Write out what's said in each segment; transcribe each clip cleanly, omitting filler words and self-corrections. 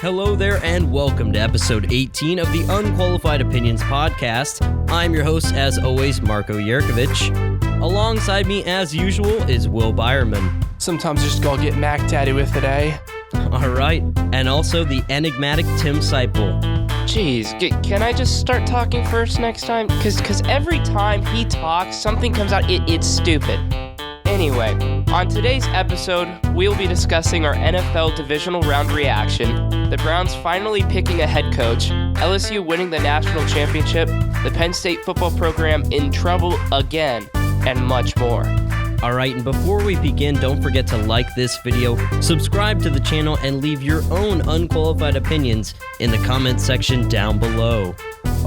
Hello there, and welcome to episode 18 of the Unqualified Opinions podcast. I'm your host, as always, Marco Yerkovich. Alongside me, as usual, is Will Byerman. Sometimes you just gotta get Mac Daddy with it, eh? All right, and also the enigmatic Tim Seipel. Jeez, can I just start talking first next time? Because every time he talks, something comes out, it's stupid. Anyway, on today's episode, we'll be discussing our NFL Divisional Round reaction, the Browns finally picking a head coach, LSU winning the national championship, the Penn State football program in trouble again, and much more. All right, and before we begin, don't forget to like this video, subscribe to the channel, and leave your own unqualified opinions in the comment section down below.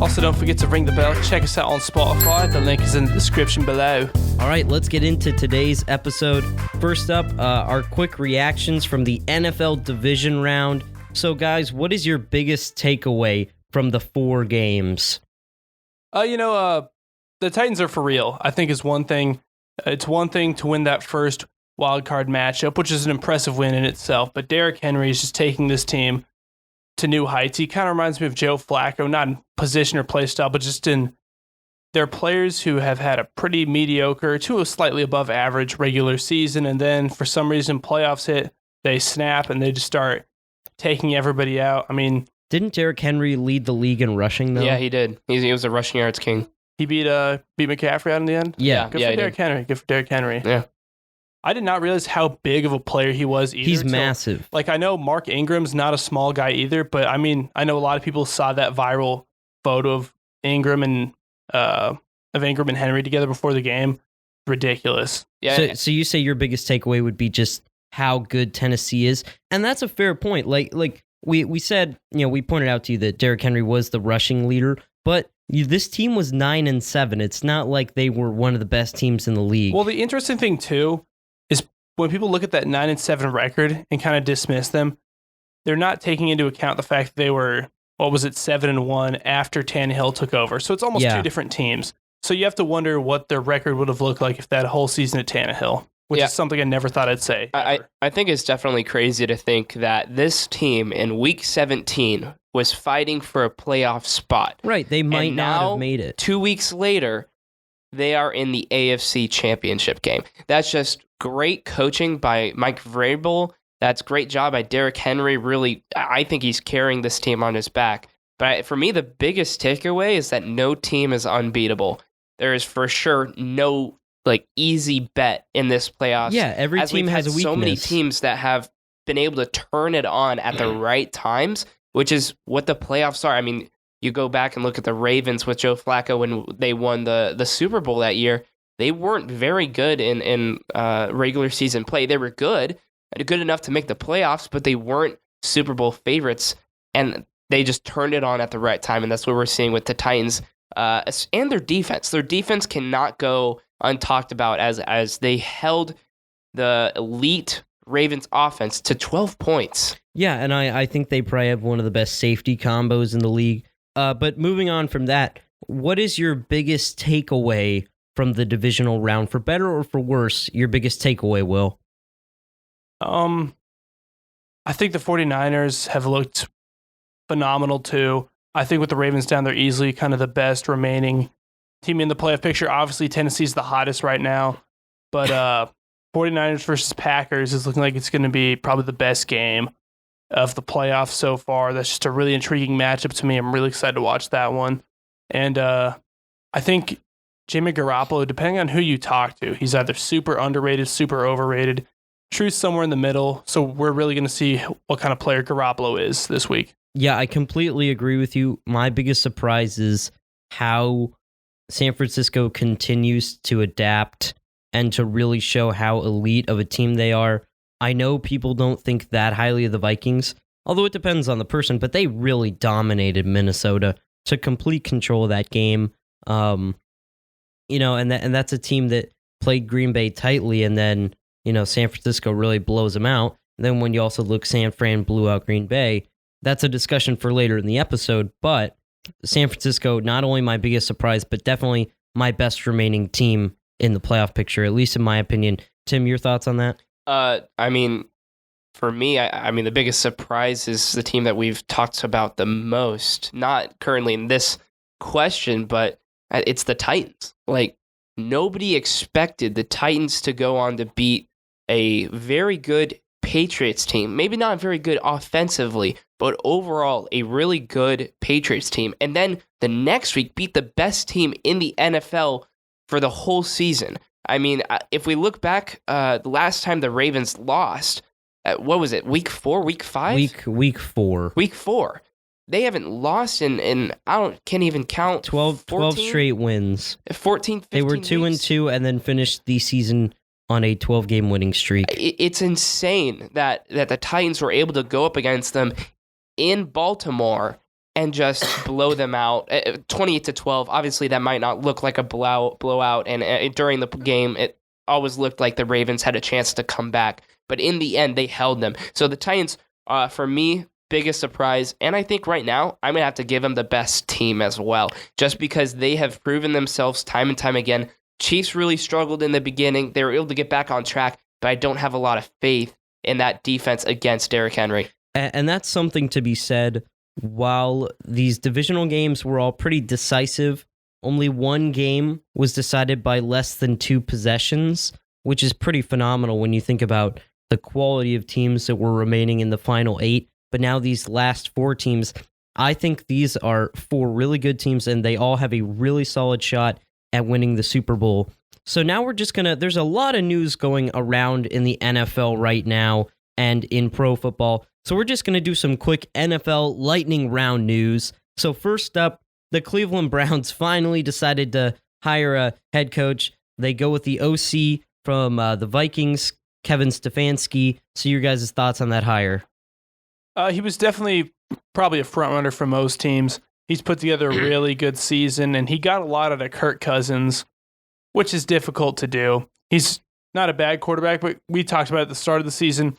Also, don't forget to ring the bell. Check us out on Spotify. The link is in the description below. All right, let's get into today's episode. First up, our quick reactions from the NFL Division Round. So, guys, what is your biggest takeaway from the 4 games? The Titans are for real, I think is one thing. It's one thing to win that first wild card matchup, which is an impressive win in itself. But Derrick Henry is just taking this team to new heights. He kind of reminds me of Joe Flacco, not in position or play style, but just in they're players who have had a pretty mediocre to a slightly above average regular season. And then for some reason, playoffs hit, they snap and they just start taking everybody out. I mean, didn't Derrick Henry lead the league in rushing, though? Yeah, he did. He was a rushing yards king. He beat McCaffrey out in the end? Yeah. Good for Derrick Henry. Good for Derrick Henry. Yeah. I did not realize how big of a player he was either. He's massive. Like, I know Mark Ingram's not a small guy either, but I mean, I know a lot of people saw that viral photo of Ingram and Henry together before the game. Ridiculous. Yeah. So you say your biggest takeaway would be just how good Tennessee is, and that's a fair point. Like we said, we pointed out to you that Derrick Henry was the rushing leader, but this team was 9-7. It's not like they were one of the best teams in the league. Well, the interesting thing too is when people look at that 9-7 record and kind of dismiss them, they're not taking into account the fact that they were 7-1 after Tannehill took over. So it's almost two different teams. So you have to wonder what their record would have looked like if that whole season at Tannehill, which is something I never thought I'd say. I think it's definitely crazy to think that this team in Week 17 was fighting for a playoff spot. Right, they might not have made it. 2 weeks later, they are in the AFC Championship game. That's just great coaching by Mike Vrabel. That's great job by Derrick Henry. Really, I think he's carrying this team on his back. But for me, the biggest takeaway is that no team is unbeatable. There is for sure no easy bet in this playoffs. Yeah, every team has a weakness. So many teams that have been able to turn it on at the right times, which is what the playoffs are. I mean, you go back and look at the Ravens with Joe Flacco when they won the Super Bowl that year. They weren't very good in regular season play. They were good enough to make the playoffs, but they weren't Super Bowl favorites, and they just turned it on at the right time, and that's what we're seeing with the Titans and their defense. Their defense cannot go untalked about as they held the elite Ravens offense to 12 points. Yeah, and I think they probably have one of the best safety combos in the league. But moving on from that, what is your biggest takeaway from the divisional round? For better or for worse, your biggest takeaway, Will? I think the 49ers have looked phenomenal too. I think with the Ravens down, they're easily kind of the best remaining team in the playoff picture. Obviously, Tennessee's the hottest right now, but 49ers versus Packers is looking like it's going to be probably the best game of the playoffs so far. That's just a really intriguing matchup to me. I'm really excited to watch that one. And I think Jimmy Garoppolo, depending on who you talk to, he's either super underrated, super overrated, truth somewhere in the middle. So we're really going to see what kind of player Garoppolo is this week. Yeah, I completely agree with you. My biggest surprise is how San Francisco continues to adapt and to really show how elite of a team they are. I know people don't think that highly of the Vikings, although it depends on the person, but they really dominated Minnesota, took complete control of that game. And that's a team that played Green Bay tightly, and then, San Francisco really blows them out. And then when you also look, San Fran blew out Green Bay. That's a discussion for later in the episode, but San Francisco, not only my biggest surprise, but definitely my best remaining team in the playoff picture, at least in my opinion. Tim, your thoughts on that? for me, I mean, the biggest surprise is the team that we've talked about the most, not currently in this question, but it's the Titans. Like, nobody expected the Titans to go on to beat a very good Patriots team. Maybe not very good offensively, but overall a really good Patriots team. And then the next week beat the best team in the NFL for the whole season. I mean, if we look back, the last time the Ravens lost, what was it? Week 4, week 5? Week 4. Week 4. They haven't lost in can't even count 12 straight wins. 14, 15 They were 2-2 and then finished the season on a 12-game winning streak. It's insane that the Titans were able to go up against them in Baltimore and just blow them out 28-12. Obviously, that might not look like a blowout, and during the game, it always looked like the Ravens had a chance to come back. But in the end, they held them. So the Titans, for me, biggest surprise, and I think right now, I'm going to have to give them the best team as well, just because they have proven themselves time and time again. Chiefs really struggled in the beginning. They were able to get back on track, but I don't have a lot of faith in that defense against Derrick Henry. And that's something to be said. While these divisional games were all pretty decisive, only one game was decided by less than 2 possessions, which is pretty phenomenal when you think about the quality of teams that were remaining in the final 8. But now these last 4 teams, I think these are 4 really good teams, and they all have a really solid shot at winning the Super Bowl. So now we're just there's a lot of news going around in the NFL right now and in pro football. So we're just going to do some quick NFL lightning round news. So first up, the Cleveland Browns finally decided to hire a head coach. They go with the OC from the Vikings, Kevin Stefanski. So your guys' thoughts on that hire? He was definitely probably a front runner for most teams. He's put together a really good season, and he got a lot out of Kirk Cousins, which is difficult to do. He's not a bad quarterback, but we talked about at the start of the season.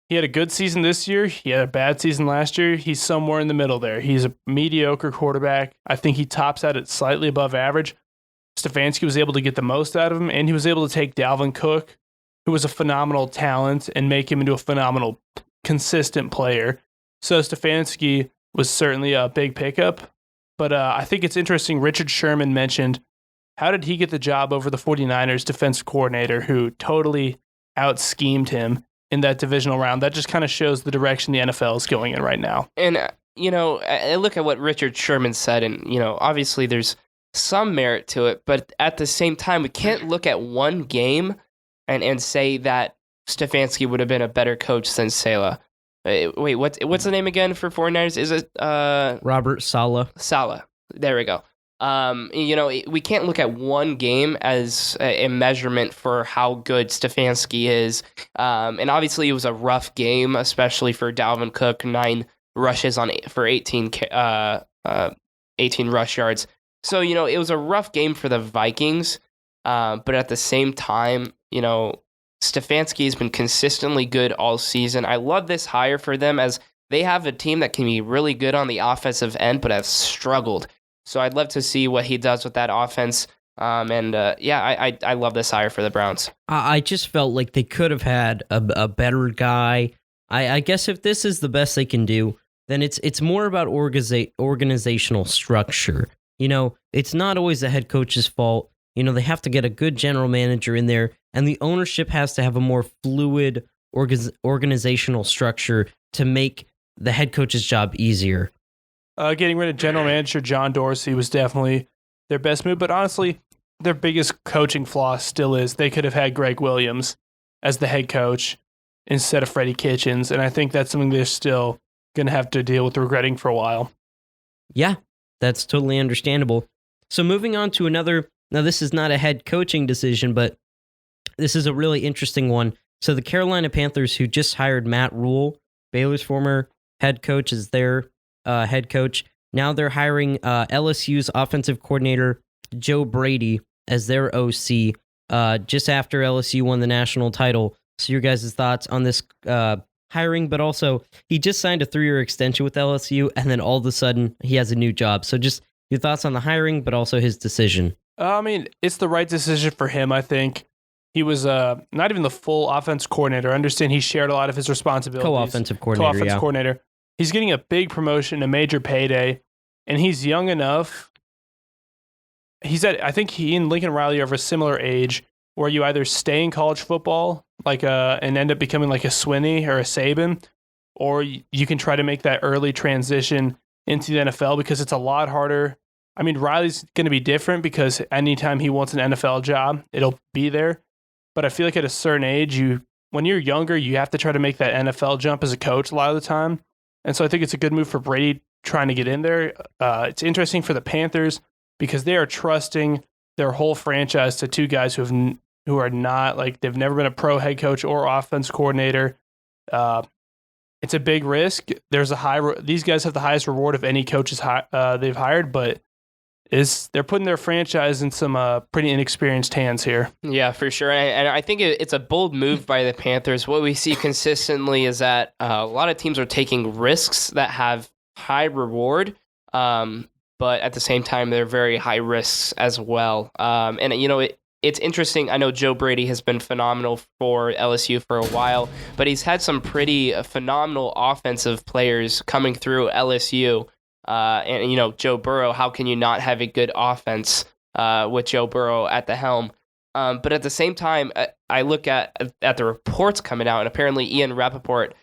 He had a good season this year. He had a bad season last year. He's somewhere in the middle there. He's a mediocre quarterback. I think he tops out at slightly above average. Stefanski was able to get the most out of him, and he was able to take Dalvin Cook, who was a phenomenal talent, and make him into a phenomenal, consistent player. So Stefanski was certainly a big pickup. But I think it's interesting, Richard Sherman mentioned, how did he get the job over the 49ers defensive coordinator who totally out-schemed him in that divisional round? That just kind of shows the direction the NFL is going in right now. And, I look at what Richard Sherman said, and, obviously there's some merit to it, but at the same time, we can't look at one game and say that Stefanski would have been a better coach than Saleh. Wait, what's the name again for 49ers? Is it Robert Saleh? Saleh. There we go. We can't look at one game as a measurement for how good Stefanski is. And obviously it was a rough game, especially for Dalvin Cook, 9 rushes for 18 rush yards. So, it was a rough game for the Vikings. But at the same time, Stefanski has been consistently good all season. I love this hire for them as they have a team that can be really good on the offensive end, but have struggled. So I'd love to see what he does with that offense. I love this hire for the Browns. I just felt like they could have had a better guy. I guess if this is the best they can do, then it's more about organizational structure. It's not always the head coach's fault. They have to get a good general manager in there, and the ownership has to have a more fluid organizational structure to make the head coach's job easier. Getting rid of general manager John Dorsey was definitely their best move, but honestly, their biggest coaching flaw still is they could have had Greg Williams as the head coach instead of Freddie Kitchens, and I think that's something they're still going to have to deal with regretting for a while. Yeah, that's totally understandable. So moving on to another, now this is not a head coaching decision, but this is a really interesting one. So the Carolina Panthers, who just hired Matt Rule, Baylor's former head coach, as their head coach. Now they're hiring LSU's offensive coordinator, Joe Brady, as their OC, just after LSU won the national title. So your guys' thoughts on this hiring, but also he just signed a 3-year extension with LSU, and then all of a sudden he has a new job. So just your thoughts on the hiring, but also his decision. It's the right decision for him, I think. He was not even the full offense coordinator. I understand he shared a lot of his responsibilities. Co-offensive coordinator. He's getting a big promotion, a major payday, and he's young enough. I think he and Lincoln Riley are of a similar age, where you either stay in college football and end up becoming like a Swinney or a Saban, or you can try to make that early transition into the NFL because it's a lot harder. I mean, Riley's going to be different because anytime he wants an NFL job, it'll be there. But I feel like at a certain age, when you're younger, you have to try to make that NFL jump as a coach a lot of the time. And so I think it's a good move for Brady trying to get in there. It's interesting for the Panthers because they are trusting their whole franchise to two guys who are not, like, they've never been a pro head coach or offense coordinator. It's a big risk. These guys have the highest reward of any coaches they've hired, but they're putting their franchise in some pretty inexperienced hands here. Yeah, for sure. And I think it's a bold move by the Panthers. What we see consistently is that a lot of teams are taking risks that have high reward, but at the same time, they're very high risks as well. It's interesting. I know Joe Brady has been phenomenal for LSU for a while, but he's had some pretty phenomenal offensive players coming through LSU. Joe Burrow, how can you not have a good offense with Joe Burrow at the helm? But at the same time, I look at the reports coming out, and apparently Ian Rappaport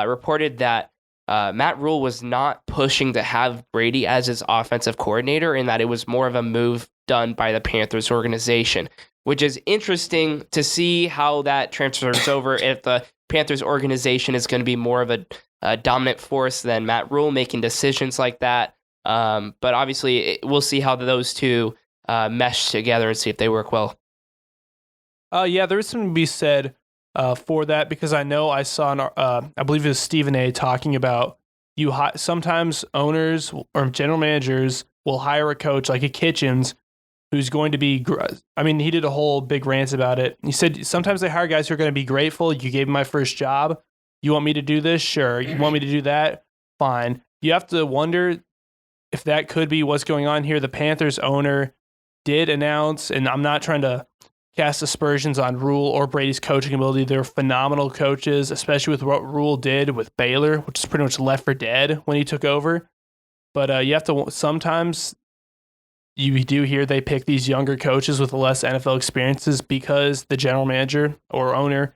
reported that Matt Rule was not pushing to have Brady as his offensive coordinator, and that it was more of a move done by the Panthers organization, which is interesting to see how that transfers over if the Panthers organization is going to be more of a dominant force than Matt Rule making decisions like that. But obviously, we'll see how those two mesh together and see if they work well. Yeah, there is something to be said for that because I know I saw, I believe it was Stephen A. talking about sometimes owners or general managers will hire a coach like a Kitchens who's going to be, he did a whole big rant about it. He said sometimes they hire guys who are going to be grateful. You gave me my first job. You want me to do this? Sure. You want me to do that? Fine. You have to wonder if that could be what's going on here. The Panthers owner did announce, and I'm not trying to cast aspersions on Rule or Brady's coaching ability. They're phenomenal coaches, especially with what Rule did with Baylor, which is pretty much left for dead when he took over. But you have to, sometimes you do hear they pick these younger coaches with less NFL experiences because the general manager or owner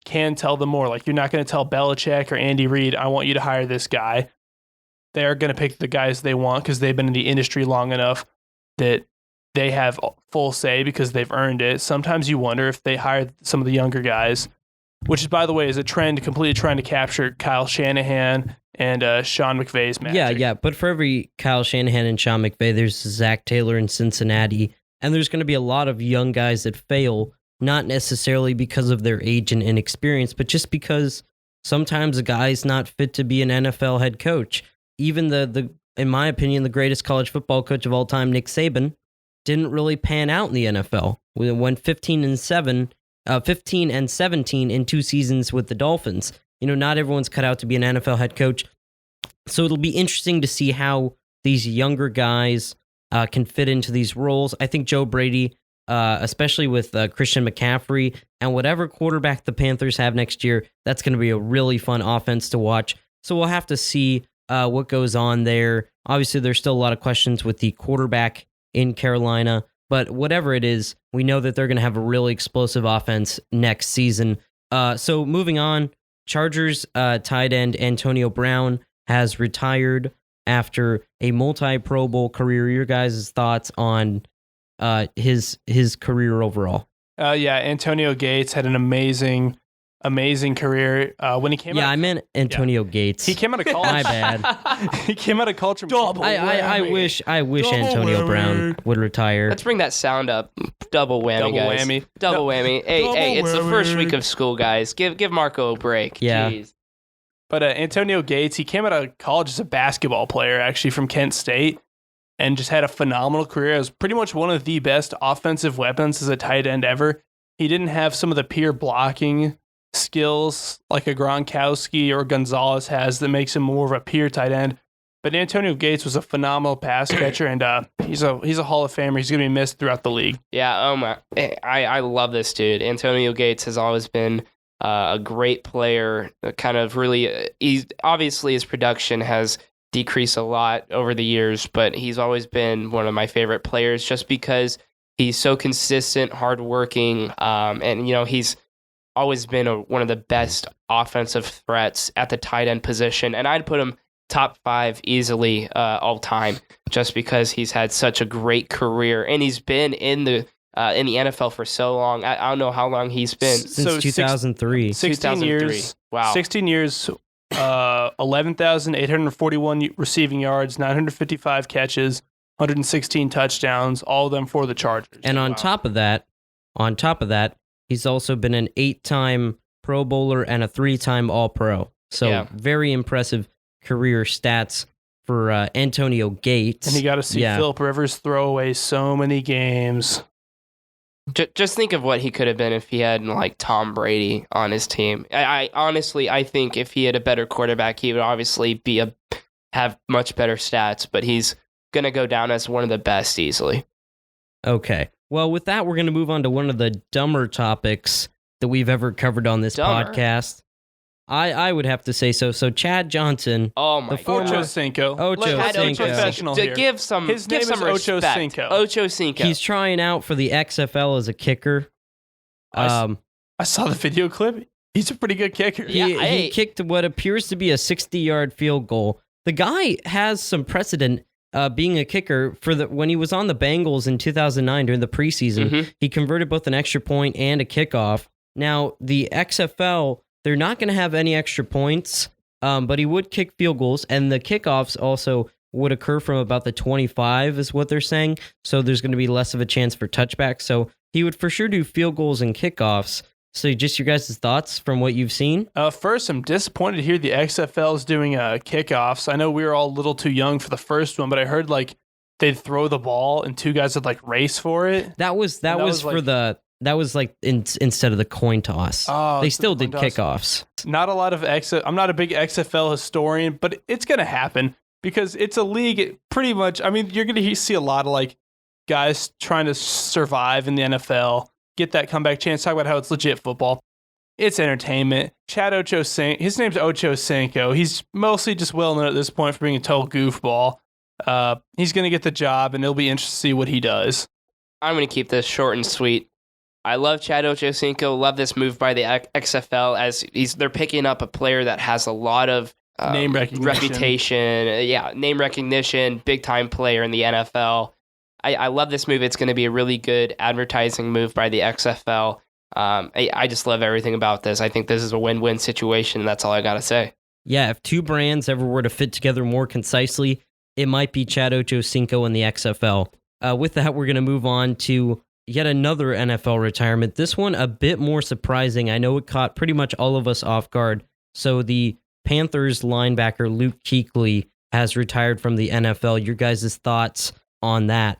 can tell them more. Like, you're not going to tell Belichick or Andy Reid, I want you to hire this guy. They're going to pick the guys they want because they've been in the industry long enough that they have full say because they've earned it. Sometimes you wonder if they hire some of the younger guys, which, by the way, is a trend completely trying to capture Kyle Shanahan and Sean McVay's magic. Yeah. But for every Kyle Shanahan and Sean McVay, there's Zach Taylor in Cincinnati, and there's going to be a lot of young guys that fail, not necessarily because of their age and inexperience, but just because sometimes a guy's not fit to be an NFL head coach. Even the in my opinion, the greatest college football coach of all time, Nick Saban, didn't really pan out in the NFL. We went 15 and 17 in 2 seasons with the Dolphins. Not everyone's cut out to be an NFL head coach. So it'll be interesting to see how these younger guys can fit into these roles. I think Joe Brady, especially with Christian McCaffrey and whatever quarterback the Panthers have next year, that's going to be a really fun offense to watch. So we'll have to see what goes on there. Obviously, there's still a lot of questions with the quarterback in Carolina, but whatever it is, we know that they're going to have a really explosive offense next season. So moving on, Chargers tight end Antonio Brown has retired after a multi-Pro Bowl career. Your guys' thoughts on his career overall? Antonio Gates had an amazing career. When he came out, I meant Antonio Gates. He came out of college. My bad. He came out of college. I wish Antonio Brown would retire. Let's bring that sound up. Double whammy, guys. Double whammy. Hey, it's the first week of school, guys. Give Marco a break. Yeah. Jeez. But Antonio Gates, he came out of college as a basketball player, actually from Kent State, and just had a phenomenal career. It was pretty much one of the best offensive weapons as a tight end ever. He didn't have some of the pure blocking skills like a Gronkowski or Gonzalez has that makes him more of a pure tight end. But Antonio Gates was a phenomenal pass catcher, and he's a Hall of Famer. He's going to be missed throughout the league. Yeah, oh my, I love this dude. Antonio Gates has always been a great player. Kind of really, obviously his production has decreased a lot over the years, but he's always been one of my favorite players just because he's so consistent, hardworking, and he's always been one of the best offensive threats at the tight end position. And I'd put him top 5 easily all time, just because he's had such a great career and he's been in the NFL for so long. I don't know how long he's been. Since 2003. 16 years. Wow. 16 years, 11,841 receiving yards, 955 catches, 116 touchdowns, all of them for the Chargers. And on top of that, he's also been an 8-time Pro Bowler and a 3-time All-Pro. So very impressive career stats for Antonio Gates. And you got to see Philip Rivers throw away so many games. Just think of what he could have been if he had like Tom Brady on his team. I honestly think if he had a better quarterback, he would obviously have much better stats. But he's gonna go down as one of the best easily. Okay. Well, with that, we're gonna move on to one of the dumber topics that we've ever covered on this podcast. I would have to say so. So Chad Johnson, oh my God, Ocho Cinco. Professional here. Give some His name is Ocho Cinco. Ocho Cinco. He's trying out for the XFL as a kicker. I saw the video clip. He's a pretty good kicker. He kicked what appears to be a 60-yard field goal. The guy has some precedent being a kicker when he was on the Bengals in 2009 during the preseason. Mm-hmm. He converted both an extra point and a kickoff. Now, the XFL, they're not going to have any extra points, but he would kick field goals, and the kickoffs also would occur from about the 25 is what they're saying, so there's going to be less of a chance for touchbacks. So he would for sure do field goals and kickoffs. So just your guys' thoughts from what you've seen? First, I'm disappointed to hear the XFL is doing kickoffs. I know we were all a little too young for the first one, but I heard like they'd throw the ball and two guys would like race for it. That was instead of the coin toss. Oh, they still did kickoffs. Not a lot of I'm not a big XFL historian, but it's going to happen because it's a league pretty much. I mean, you're going to see a lot of like guys trying to survive in the NFL, get that comeback chance, talk about how it's legit football. It's entertainment. Chad Ocho Cinco, his name's Ocho Cinco. He's mostly just well known at this point for being a total goofball. He's going to get the job, and it'll be interesting to see what he does. I'm going to keep this short and sweet. I love Chad Ocho Cinco. Love this move by the XFL as they're picking up a player that has a lot of name reputation. Name recognition, big time player in the NFL. I love this move. It's going to be a really good advertising move by the XFL. I just love everything about this. I think this is a win-win situation. That's all I got to say. Yeah, if two brands ever were to fit together more concisely, it might be Chad Ocho Cinco and the XFL. With that, we're going to move on to yet another NFL retirement. This one a bit more surprising. I know it caught pretty much all of us off guard. So the Panthers linebacker Luke Kuechly has retired from the NFL. Your guys' thoughts on that?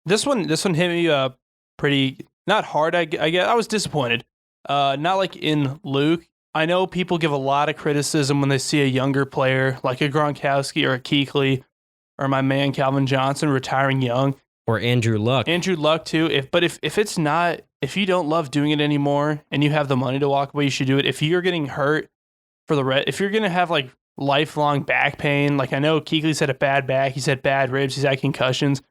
This one hit me pretty not hard. I guess I was disappointed. Not like in Luke. I know people give a lot of criticism when they see a younger player like a Gronkowski or a Kuechly or my man Calvin Johnson retiring young. Or Andrew Luck. Andrew Luck too. If you don't love doing it anymore and you have the money to walk away, you should do it. If you're getting hurt if you're gonna have like lifelong back pain, like I know Kuechly's had a bad back, he's had bad ribs, he's had concussions.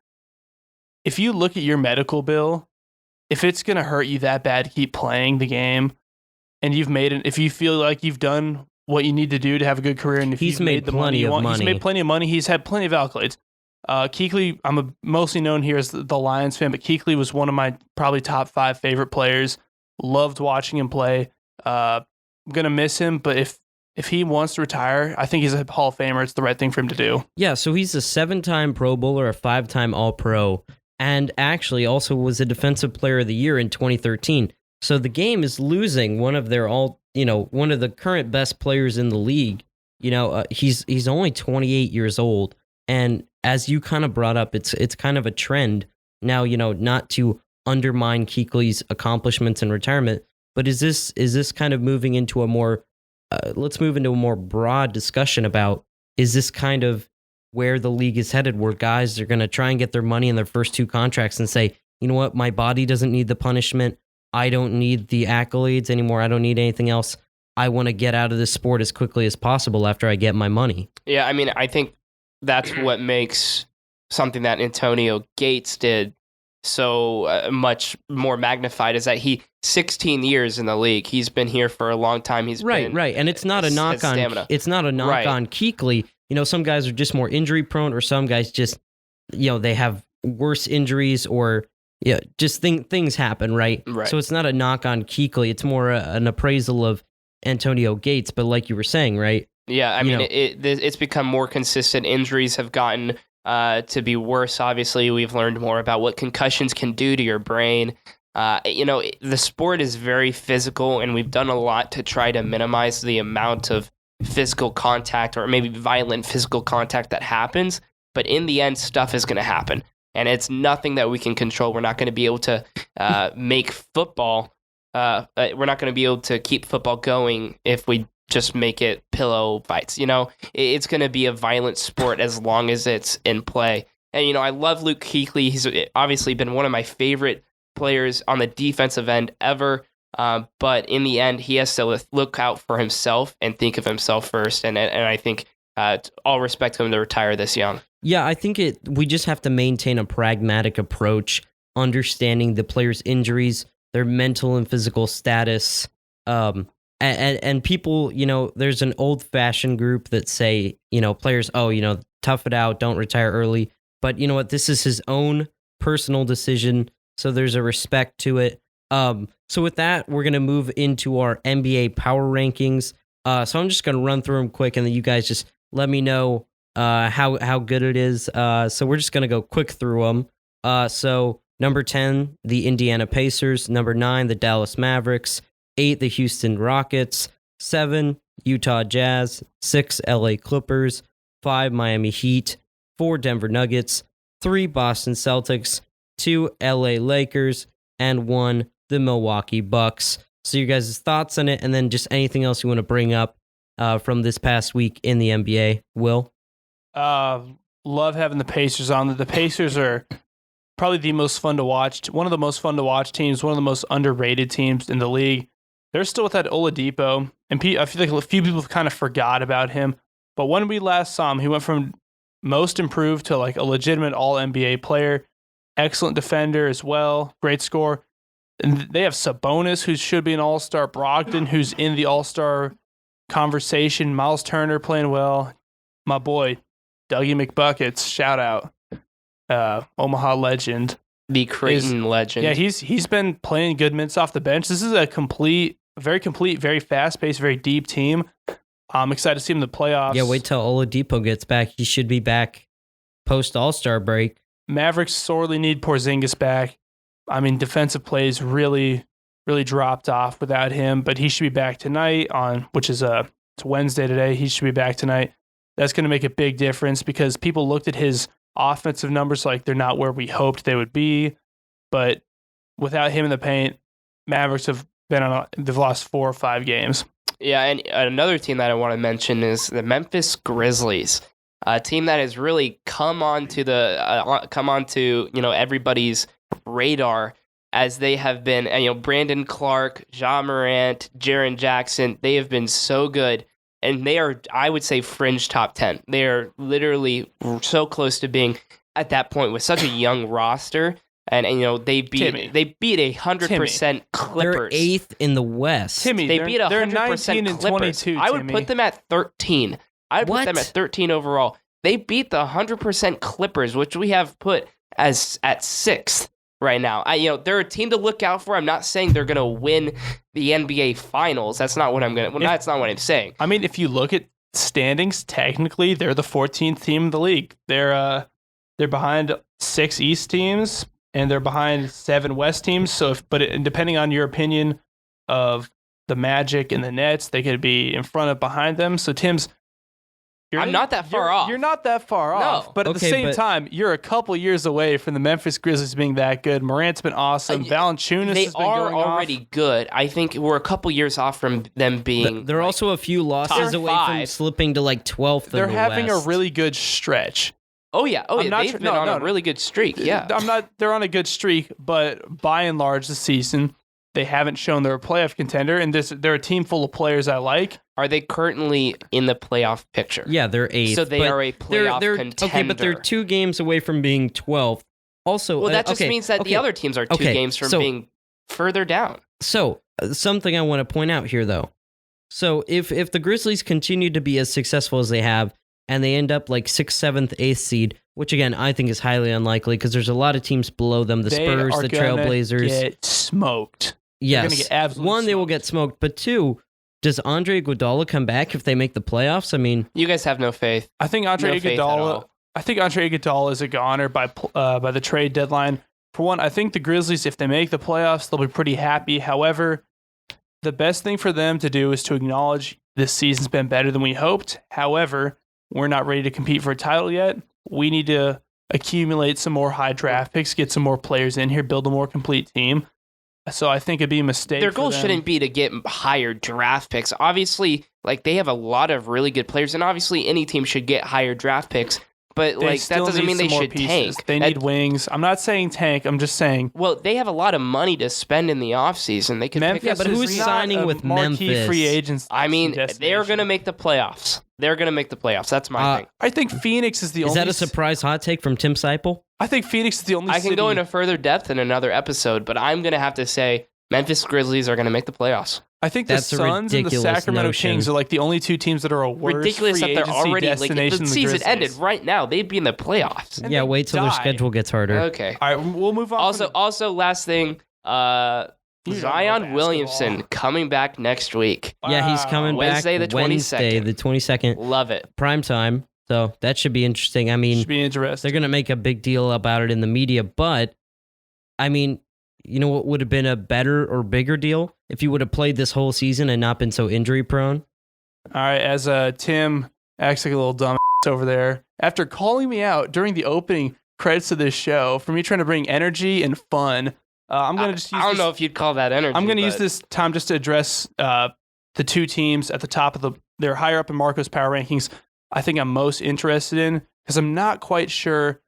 If you look at your medical bill, if it's gonna hurt you that bad to keep playing the game, and if you feel like you've done what you need to do to have a good career, and if he's made plenty of money, he's made plenty of money. He's had plenty of accolades. Kuechly, I'm mostly known here as the Lions fan, but Kuechly was one of my probably top 5 favorite players. Loved watching him play. I'm gonna miss him, but if he wants to retire, I think he's a Hall of Famer. It's the right thing for him to do. Yeah, so he's a 7-time Pro Bowler, a 5-time All-Pro, and actually also was a Defensive Player of the Year in 2013. So the game is losing one of one of the current best players in the league. He's only 28 years old, and as you kind of brought up, it's kind of a trend now. Not to undermine Kuechly's accomplishments in retirement, but is this kind of moving into a more let's move into a more broad discussion about is this kind of where the league is headed, where guys are going to try and get their money in their first 2 contracts and say, you know what, my body doesn't need the punishment. I don't need the accolades anymore. I don't need anything else. I want to get out of this sport as quickly as possible after I get my money. Yeah, I mean, I think that's what makes something that Antonio Gates did so much more magnified, is that 16 years in the league. He's been here for a long time. He's right, and it's not a knock on stamina. It's not a knock on Kuechly. You know, some guys are just more injury prone, or some guys just, you know, they have worse injuries, or just things happen, right? So it's not a knock on Kuechly. It's more an appraisal of Antonio Gates. But like you were saying, right? Yeah, I mean, it's become more consistent. Injuries have gotten to be worse. Obviously, we've learned more about what concussions can do to your brain. The sport is very physical, and we've done a lot to try to minimize the amount of physical contact, or maybe violent physical contact, that happens. But in the end, stuff is going to happen, and it's nothing that we can control. We're not going to be able to make football. We're not going to be able to keep football going if we just make it pillow fights. It's going to be a violent sport as long as it's in play. And, I love Luke Kuechly. He's obviously been one of my favorite players on the defensive end ever. But in the end, he has to look out for himself and think of himself first. And I think all respect to him to retire this young. Yeah, I think we just have to maintain a pragmatic approach, understanding the players' injuries, their mental and physical status. And people, there's an old-fashioned group that say, players, tough it out, don't retire early. But you know what? This is his own personal decision, so there's a respect to it. So with that, we're going to move into our NBA power rankings. So I'm just going to run through them quick, and then you guys just let me know how good it is. So we're just going to go quick through them. So number 10, the Indiana Pacers. Number 9, the Dallas Mavericks. 8, the Houston Rockets. 7, Utah Jazz. 6, LA Clippers. 5, Miami Heat. 4, Denver Nuggets. 3, Boston Celtics. 2, LA Lakers. And 1, the Milwaukee Bucks. So you guys' thoughts on it, and then just anything else you want to bring up from this past week in the NBA. Will? Love having the Pacers on. The Pacers are probably the most fun to watch. One of the most fun to watch teams, one of the most underrated teams in the league. They're still without Oladipo, and I feel like a few people have kind of forgot about him. But when we last saw him, he went from most improved to like a legitimate all-NBA player. Excellent defender as well. Great score. And they have Sabonis, who should be an all-star. Brogdon, who's in the all-star conversation. Miles Turner playing well. My boy, Dougie McBuckets, shout out. Omaha legend. The Creighton legend. Yeah, he's been playing good minutes off the bench. This is a very complete, very fast-paced, very deep team. I'm excited to see him in the playoffs. Yeah, wait till Oladipo gets back. He should be back post-All-Star break. Mavericks sorely need Porzingis back. I mean, defensive plays really, really dropped off without him, but he should be back tonight which is it's Wednesday today. He should be back tonight. That's going to make a big difference because people looked at his offensive numbers like they're not where we hoped they would be, but without him in the paint, Mavericks they've lost 4 or 5 games. Yeah, and another team that I want to mention is the Memphis Grizzlies, a team that has really come onto everybody's radar as they have been. Brandon Clark, Ja Morant, Jaren Jackson, they have been so good, and they are, I would say, fringe top 10. They are literally so close to being at that point with such a young roster. And they beat 100% Clippers. They're 8th in the West. Timmy, they beat 100% Clippers. 22, I would put them at 13. I would put them at 13 overall. They beat the 100% Clippers, which we have put as at 6th right now. They're a team to look out for. I'm not saying they're going to win the NBA Finals. That's not what that's not what I'm saying. I mean, if you look at standings, technically they're the 14th team in the league. They're behind 6 East teams. And they're behind 7 West teams. But depending on your opinion of the Magic and the Nets, they could be in front of behind them. So Tim's, I'm not that far off. You're not that far off. But at the same time, you're a couple years away from the Memphis Grizzlies being that good. Morant's been awesome. Valanciunas has been going already good. I think we're a couple years off from them being. They're also a few losses away from slipping to like 12th. They're having a really good stretch. Oh yeah, they've been on a really good streak. Yeah, They're on a good streak, but by and large, this season they haven't shown they're a playoff contender, and they're a team full of players I like. Are they currently in the playoff picture? Yeah, they're 8th. So they are a playoff contender. Okay, but they're 2 games away from being 12th. Also, well, that just means that the other teams are 2 games from being further down. So something I want to point out here, though. So if the Grizzlies continue to be as successful as they have, and they end up like 6th, 7th, 8th seed, which again I think is highly unlikely because there's a lot of teams below them. The Spurs, the Trailblazers, get smoked. Yes, get absolutely one, they will get smoked, but 2, does Andre Iguodala come back if they make the playoffs? I mean, you guys have no faith. I think Andre Iguodala is a goner by the trade deadline. For one, I think the Grizzlies, if they make the playoffs, they'll be pretty happy. However, the best thing for them to do is to acknowledge this season's been better than we hoped. However, we're not ready to compete for a title yet. We need to accumulate some more high draft picks, get some more players in here, build a more complete team. So I think it'd be a mistake. Their goal shouldn't be to get higher draft picks. Obviously, like they have a lot of really good players, and obviously any team should get higher draft picks. But like that doesn't mean they should tank. They need wings. I'm not saying tank. I'm just saying. Well, they have a lot of money to spend in the offseason. They can pick up. But who's signing with Memphis? Free agents. I mean, they're going to make the playoffs. They're going to make the playoffs. That's my thing. I think Phoenix is the only. Is that a surprise hot take from Tim Seipel? I think Phoenix is the only. I can go into further depth in another episode, but I'm going to have to say Memphis Grizzlies are going to make the playoffs. I think the Suns and the Sacramento Kings are like the only 2 teams that are a worse ridiculous free that they're already like if the season ended Grizzlies. right now, they'd be in the playoffs. And wait till their schedule gets harder. Okay. All right, we'll move on. Also, last thing, Zion Williamson coming back next week. Wow. Yeah, he's coming Wednesday, back the 22nd. the 22nd. Love it. Prime time. So that should be interesting. I mean, they're going to make a big deal about it in the media, but I mean, you know what would have been a better or bigger deal if you would have played this whole season and not been so injury prone? All right, as Tim acts like a little dumb over there, after calling me out during the opening credits of this show for me trying to bring energy and fun, I'm going to just use I don't know if you'd call that energy. I'm going to use this time just to address the 2 teams at the top of they're higher up in Marco's power rankings. I think I'm most interested in because I'm not quite sure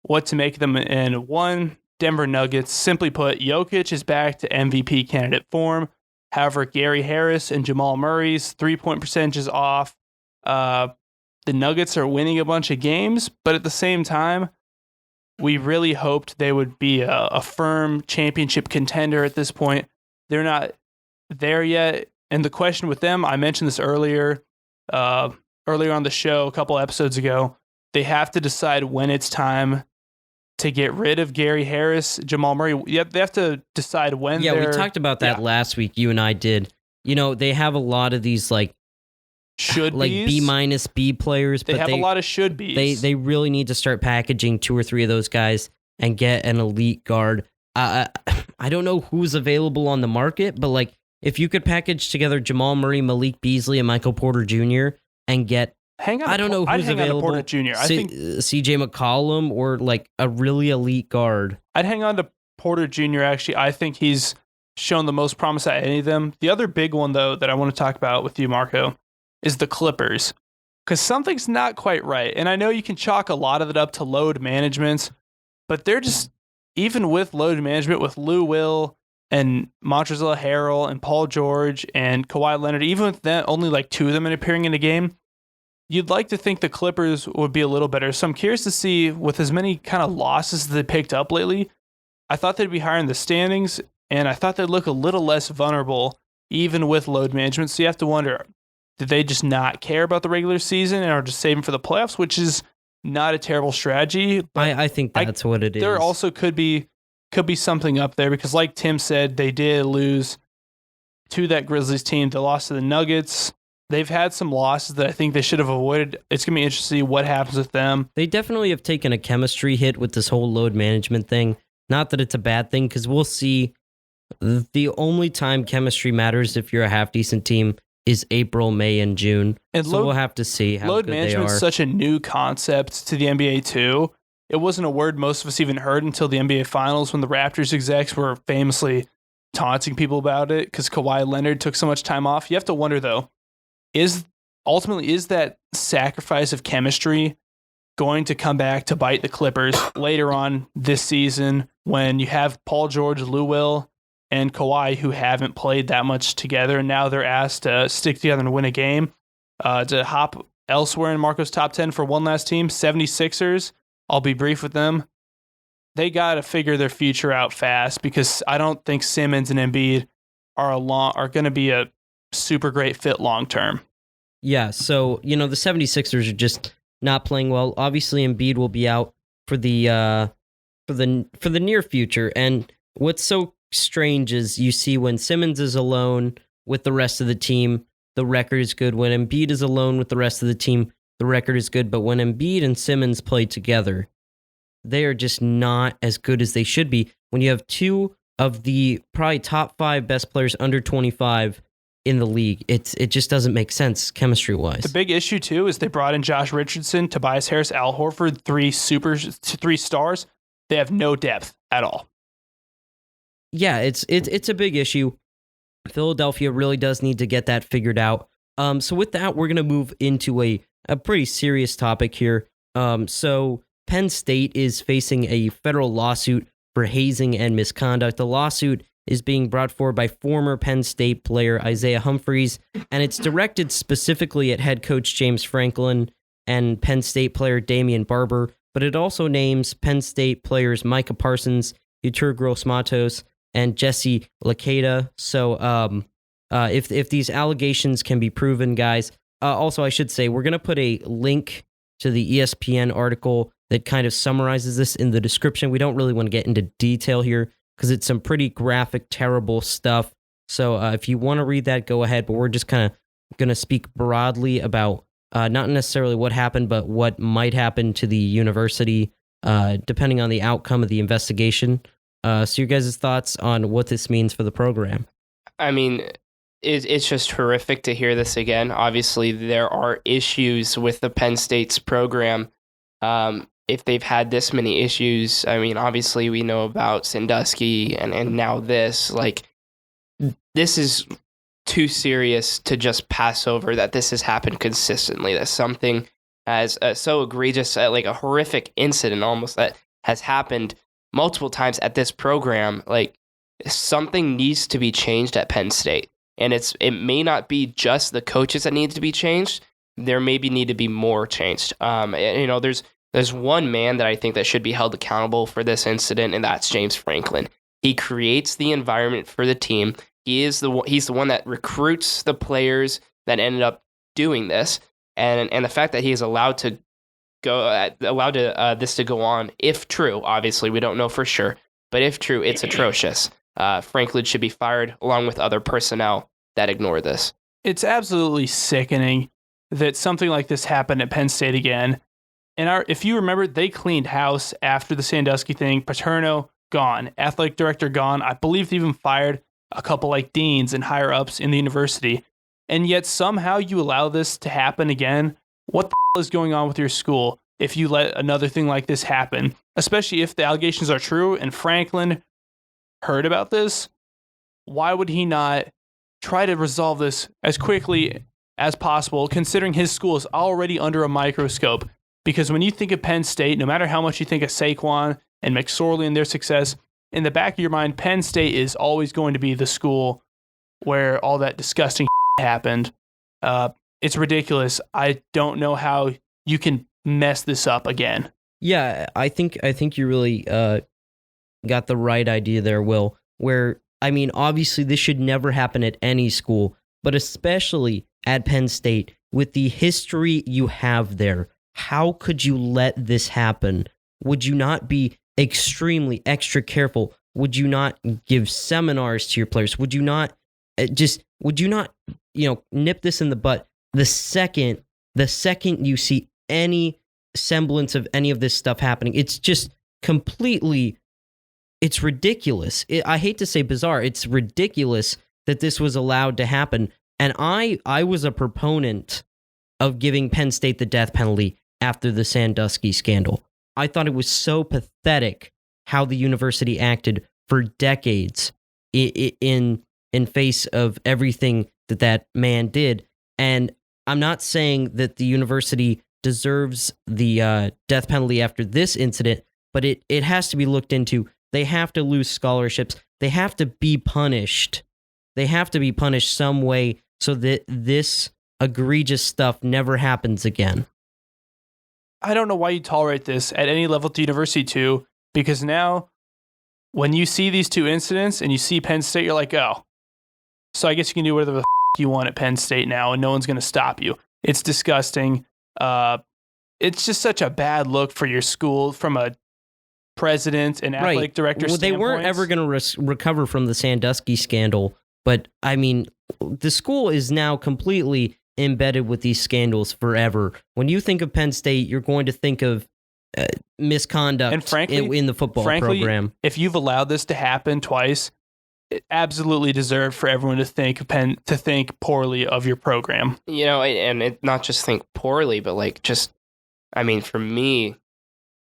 what to make them in. One, Denver Nuggets. Simply put, Jokic is back to MVP candidate form. However, Gary Harris and Jamal Murray's 3-point percentage is off. The Nuggets are winning a bunch of games, but at the same time, we really hoped they would be a firm championship contender at this point. They're not there yet. And the question with them, I mentioned this earlier on the show a couple episodes ago. They have to decide when it's time to get rid of Gary Harris, Jamal Murray. They have to decide when. Yeah, we talked about that last week. You and I did. You know, they have a lot of these like B- B players. They have a lot of should be's. They really need to start packaging 2 or 3 of those guys and get an elite guard. I don't know who's available on the market, but like if you could package together Jamal Murray, Malik Beasley, and Michael Porter Jr. and get I don't know who's available. Porter Jr. I think CJ McCollum or like a really elite guard. I'd hang on to Porter Jr. Actually, I think he's shown the most promise at any of them. The other big one though that I want to talk about with you, Marco, is the Clippers, because something's not quite right. And I know you can chalk a lot of it up to load management, but they're just even with load management with Lou Will and Montrezl Harrell and Paul George and Kawhi Leonard, even with them, only like 2 of them appearing in a game. You'd like to think the Clippers would be a little better. So I'm curious to see, with as many kind of losses that they picked up lately, I thought they'd be higher in the standings, and I thought they'd look a little less vulnerable, even with load management. So you have to wonder, did they just not care about the regular season and are just saving for the playoffs, which is not a terrible strategy. But I think that's what it is. There also could be something up there, because like Tim said, they did lose to that Grizzlies team. They lost to the Nuggets. They've had some losses that I think they should have avoided. It's going to be interesting to see what happens with them. They definitely have taken a chemistry hit with this whole load management thing. Not that it's a bad thing, because we'll see the only time chemistry matters if you're a half-decent team is April, May, and June. And So we'll have to see how load good they management are. is such a new concept to the NBA too. It wasn't a word most of us even heard until the NBA Finals when the Raptors execs were famously taunting people about it because Kawhi Leonard took so much time off. You have to wonder though, is that sacrifice of chemistry going to come back to bite the Clippers later on this season when you have Paul George, Lou Will, and Kawhi who haven't played that much together, and now they're asked to stick together and win a game, to hop elsewhere in Marco's top 10 for one last team, 76ers. I'll be brief with them. They got to figure their future out fast because I don't think Simmons and Embiid are going to be a super great fit long term. Yeah, so, the 76ers are just not playing well. Obviously, Embiid will be out for the near future. And what's so strange is you see when Simmons is alone with the rest of the team, the record is good. When Embiid is alone with the rest of the team, the record is good. But when Embiid and Simmons play together, they are just not as good as they should be. When you have two of the probably top 5 best players under 25 in the league, it just doesn't make sense chemistry-wise. The big issue, too, is they brought in Josh Richardson, Tobias Harris, Al Horford, 3 stars. They have no depth at all. Yeah, it's a big issue. Philadelphia really does need to get that figured out. So with that, we're going to move into a pretty serious topic here. So Penn State is facing a federal lawsuit for hazing and misconduct. The lawsuit is being brought forward by former Penn State player Isaiah Humphries, and it's directed specifically at head coach James Franklin and Penn State player Damian Barber, but it also names Penn State players Micah Parsons, Yetur Gross-Matos, and Jesse Lacada. So if these allegations can be proven, guys, also I should say we're going to put a link to the ESPN article that kind of summarizes this in the description. We don't really want to get into detail here because it's some pretty graphic, terrible stuff. So if you want to read that, go ahead. But we're just kind of going to speak broadly about not necessarily what happened, but what might happen to the university depending on the outcome of the investigation. So your guys' thoughts on what this means for the program? I mean, it's just horrific to hear this again. Obviously, there are issues with the Penn State's program. If they've had this many issues, I mean, obviously we know about Sandusky and now this. Like, this is too serious to just pass over that this has happened consistently. That something as so egregious, like a horrific incident almost that has happened multiple times at this program. Like, something needs to be changed at Penn State. And it may not be just the coaches that need to be changed. There maybe need to be more changed. There's one man that I think that should be held accountable for this incident, and that's James Franklin. He creates the environment for the team. He's the one that recruits the players that ended up doing this, and the fact that he is allowed this to go on, if true. Obviously, we don't know for sure, but if true, it's atrocious. Franklin should be fired along with other personnel that ignore this. It's absolutely sickening that something like this happened at Penn State again. And if you remember, they cleaned house after the Sandusky thing. Paterno gone, athletic director gone. I believe they even fired a couple like deans and higher ups in the university. And yet somehow you allow this to happen again. What the hell is going on with your school if you let another thing like this happen? Especially if the allegations are true and Franklin heard about this. Why would he not try to resolve this as quickly as possible, considering his school is already under a microscope? Because when you think of Penn State, no matter how much you think of Saquon and McSorley and their success, in the back of your mind, Penn State is always going to be the school where all that disgusting happened. It's ridiculous. I don't know how you can mess this up again. Yeah, I think you really got the right idea there, Will. Where, I mean, obviously this should never happen at any school, but especially at Penn State with the history you have there. How could you let this happen? Would you not be extremely extra careful? Would you not give seminars to your players? Would you not nip this in the butt the second you see any semblance of any of this stuff happening? It's just completely, it's ridiculous. I hate to say bizarre. It's ridiculous that this was allowed to happen. And I was a proponent of giving Penn State the death penalty after the Sandusky scandal. I thought it was so pathetic how the university acted for decades in face of everything that man did. And I'm not saying that the university deserves the death penalty after this incident, but it has to be looked into. They have to lose scholarships. They have to be punished. They have to be punished some way so that this egregious stuff never happens again. I don't know why you tolerate this at any level at the university too, because now when you see these two incidents and you see Penn State, you're like, oh, so I guess you can do whatever the you want at Penn State now and no one's going to stop you. It's disgusting. It's just such a bad look for your school from a president and athletic director Well, they weren't ever going to recover from the Sandusky scandal, but I mean, the school is now completely embedded with these scandals forever. When you think of Penn State, you're going to think of misconduct and frankly, in the football program. If you've allowed this to happen twice, it absolutely deserved for everyone to think poorly of your program. You know, and it not just think poorly, but like just, I mean, for me,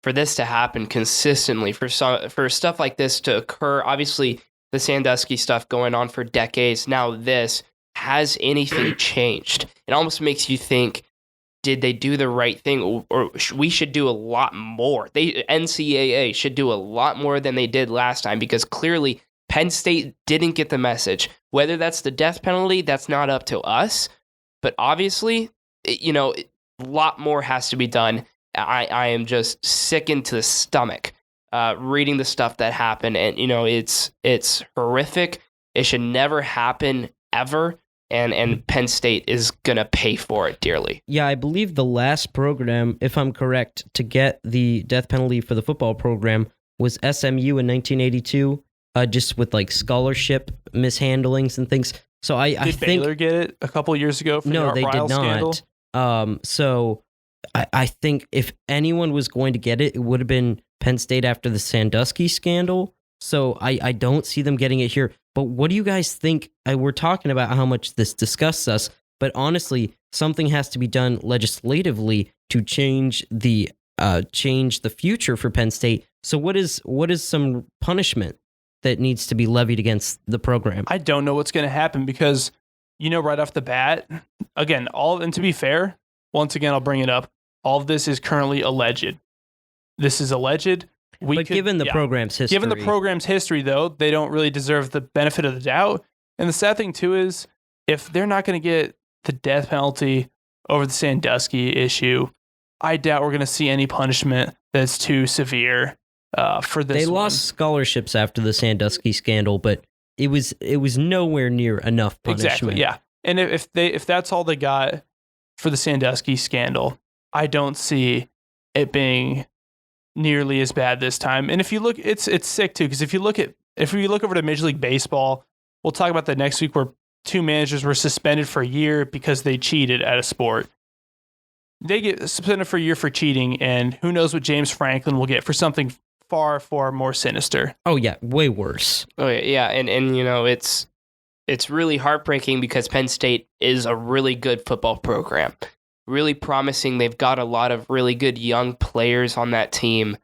for this to happen consistently, for stuff like this to occur, obviously the Sandusky stuff going on for decades. Now this, has anything changed? It almost makes you think, did they do the right thing? Or we should do a lot more. NCAA should do a lot more than they did last time, because clearly Penn State didn't get the message. Whether that's the death penalty, that's not up to us. But obviously, a lot more has to be done. I am just sickened to the stomach reading the stuff that happened. And, it's horrific. It should never happen ever. And Penn State is going to pay for it dearly. Yeah, I believe the last program, if I'm correct, to get the death penalty for the football program was SMU in 1982, just with like scholarship mishandlings and things. So I think Baylor get it a couple of years ago for no, the they Ryle did scandal? not. So I think if anyone was going to get it, it would have been Penn State after the Sandusky scandal. So I don't see them getting it here. But what do you guys think? We're talking about how much this disgusts us, but honestly, something has to be done legislatively to change the future for Penn State. So what is some punishment that needs to be levied against the program? I don't know what's going to happen because, right off the bat, again, and to be fair, once again, I'll bring it up. All of this is currently alleged. This is alleged. Given the program's history, though, they don't really deserve the benefit of the doubt. And the sad thing, too, is if they're not going to get the death penalty over the Sandusky issue, I doubt we're going to see any punishment that's too severe for this. They lost scholarships after the Sandusky scandal, but it was nowhere near enough punishment. Exactly, yeah. And if that's all they got for the Sandusky scandal, I don't see it being nearly as bad this time. And if you look, it's sick too, because if you look over to Major League Baseball, we'll talk about that next week, where two managers were suspended for a year because they cheated at a sport. They get suspended for a year for cheating, and who knows what James Franklin will get for something far, far more sinister. Oh yeah, way worse. Oh yeah, and it's really heartbreaking because Penn State is a really good football program. Really promising. They've got a lot of really good young players on that team.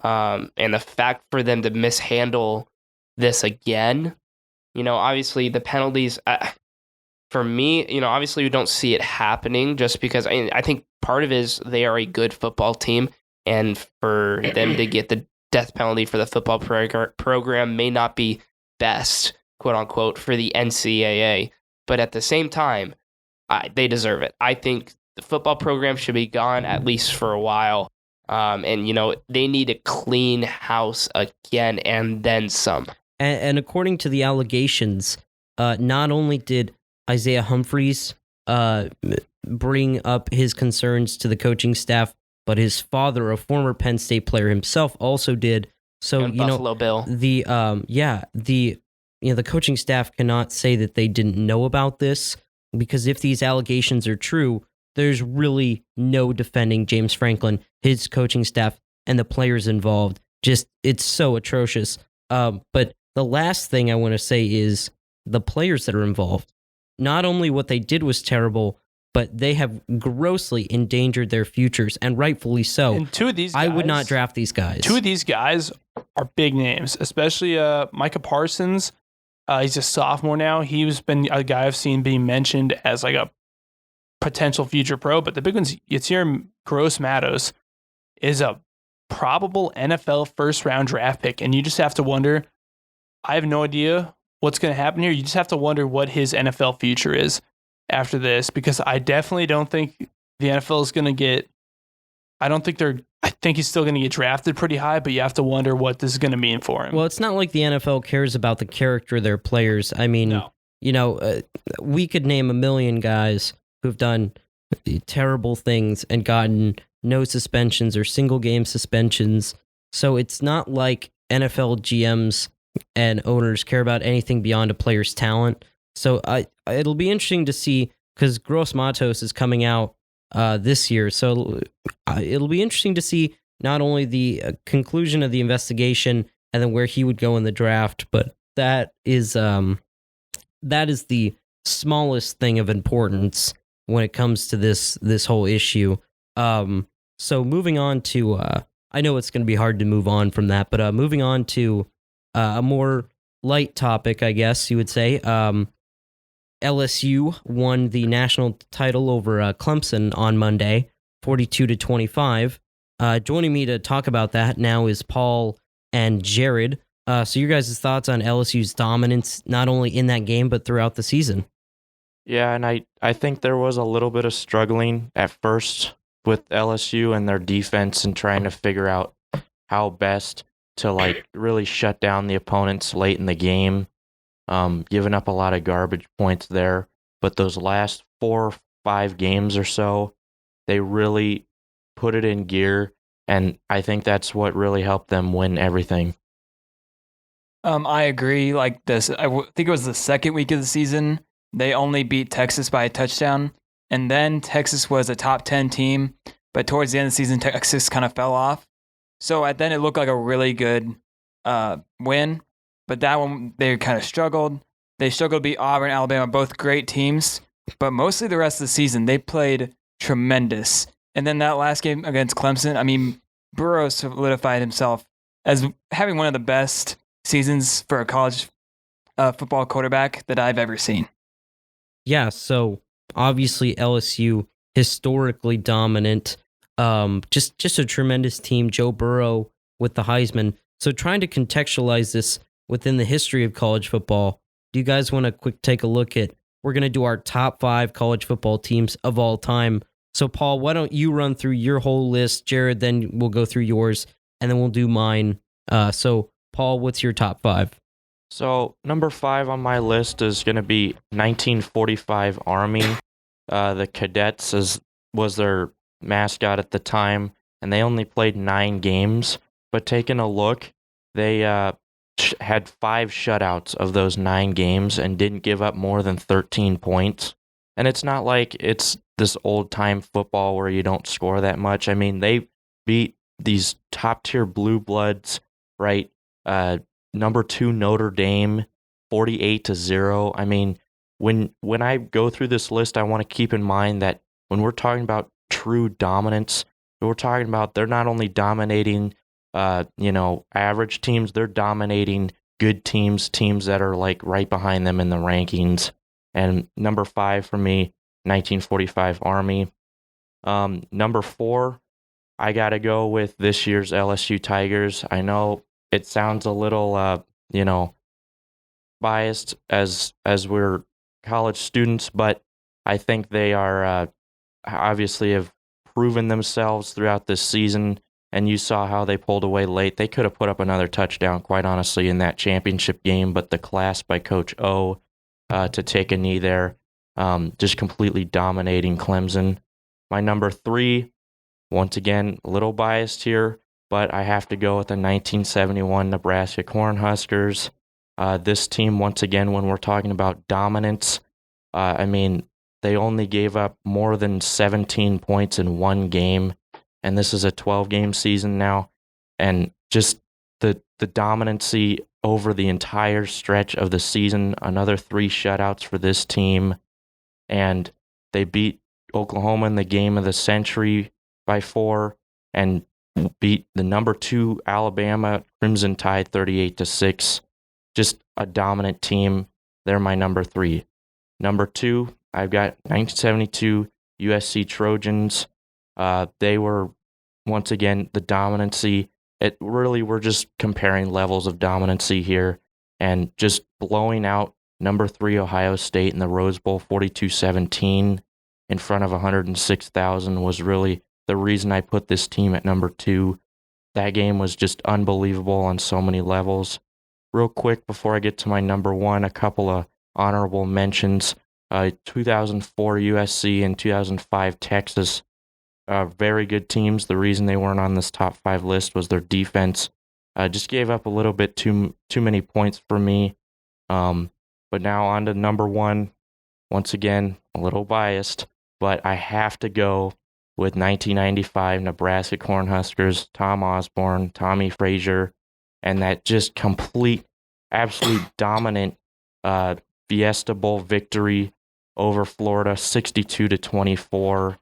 And the fact for them to mishandle this again, obviously the penalties, for me, obviously we don't see it happening just because I think part of it is they are a good football team. And for them to get the death penalty for the football program may not be best, quote unquote, for the NCAA. But at the same time, they deserve it. I think the football program should be gone at least for a while. And, they need to clean house again and then some. And according to the allegations, not only did Isaiah Humphries bring up his concerns to the coaching staff, but his father, a former Penn State player himself, also did. So, and Buffalo Bill. The coaching staff cannot say that they didn't know about this, because if these allegations are true, there's really no defending James Franklin, his coaching staff, and the players involved. Just, it's so atrocious. But the last thing I want to say is the players that are involved. not only what they did was terrible, but they have grossly endangered their futures, and rightfully so. And two of these guys, I would not draft these guys. Two of these guys are big names, especially Micah Parsons. He's a sophomore now. He's been a guy I've seen being mentioned as like a potential future pro. But the big ones, it's here. Gross Matos is a probable NFL first-round draft pick, and you just have to wonder. I have no idea what's going to happen here. You just have to wonder what his NFL future is after this, because I definitely don't think the NFL is going to get. I think he's still going to get drafted pretty high, but you have to wonder what this is going to mean for him. Well, it's not like the NFL cares about the character of their players. I mean, No. We could name a million guys who've done terrible things and gotten no suspensions or single game suspensions. So it's not like NFL GMs and owners care about anything beyond a player's talent. So it'll be interesting to see, because Gross Matos is coming out this year. So it'll be interesting to see not only the conclusion of the investigation and then where he would go in the draft, but that is the smallest thing of importance when it comes to this whole issue. So moving on to, I know it's going to be hard to move on from that, but moving on to a more light topic, I guess you would say. LSU won the national title over Clemson on Monday, 42-25. Joining me to talk about that now is Paul and Jared. So your guys' thoughts on LSU's dominance, not only in that game, but throughout the season? Yeah, and I think there was a little bit of struggling at first with LSU and their defense and trying to figure out how best to like really shut down the opponents late in the game, giving up a lot of garbage points there. But those last 4 or 5 games or so, they really put it in gear, and I think that's what really helped them win everything. I agree. Like this, think it was the second week of the season. They only beat Texas by a touchdown, and then Texas was a top 10 team. But towards the end of the season, Texas kind of fell off. So then it looked like a really good win. But that one, they kind of struggled. They struggled to beat Auburn, Alabama, both great teams. But mostly the rest of the season, they played tremendous. And then that last game against Clemson, I mean, Burreaux solidified himself as having one of the best seasons for a college football quarterback that I've ever seen. Yeah, so obviously LSU, historically dominant, just a tremendous team. Joe Burrow with the Heisman. So trying to contextualize this within the history of college football, do you guys want to quick take a look at, we're going to do our top 5 college football teams of all time. So Paul, why don't you run through your whole list? Jared, then we'll go through yours, and then we'll do mine. So Paul, what's your top 5? So number 5 on my list is going to be 1945 Army. The Cadets was their mascot at the time, and they only played 9 games. But taking a look, they had 5 shutouts of those 9 games and didn't give up more than 13 points. And it's not like it's this old-time football where you don't score that much. I mean, they beat these top-tier blue bloods, right? Number 2 Notre Dame, 48-0. I mean, when I go through this list, I want to keep in mind that when we're talking about true dominance, we're talking about they're not only dominating, average teams, they're dominating good teams that are like right behind them in the rankings. And number 5 for me, 1945 Army. Number 4, I got to go with this year's LSU Tigers. I know it sounds a little, biased as we're college students, but I think they are obviously have proven themselves throughout this season, and you saw how they pulled away late. They could have put up another touchdown, quite honestly, in that championship game, but the class by Coach O to take a knee there, just completely dominating Clemson. My number 3, once again, a little biased here, but I have to go with the 1971 Nebraska Cornhuskers. This team, once again, when we're talking about dominance, they only gave up more than 17 points in one game, and this is a 12-game season now, and just the dominancy over the entire stretch of the season, another 3 shutouts for this team. and they beat Oklahoma in the game of the century by 4 and beat the number 2 Alabama Crimson Tide 38-6. Just a dominant team. They're my number 3. Number 2, I've got 1972 USC Trojans. They were, once again, the dominancy. It really, we're just comparing levels of dominancy here, and just blowing out number 3 Ohio State in the Rose Bowl 42-17 in front of 106,000 was really the reason I put this team at number 2. That game was just unbelievable on so many levels. Real quick, before I get to my number 1, a couple of honorable mentions. 2004 USC and 2005 Texas, very good teams. The reason they weren't on this top 5 list was their defense. Just gave up a little bit too many points for me. But now on to number 1. Once again, a little biased, but I have to go with 1995 Nebraska Cornhuskers, Tom Osborne, Tommy Frazier, and that just complete, absolute dominant Fiesta Bowl victory over Florida, 62-24.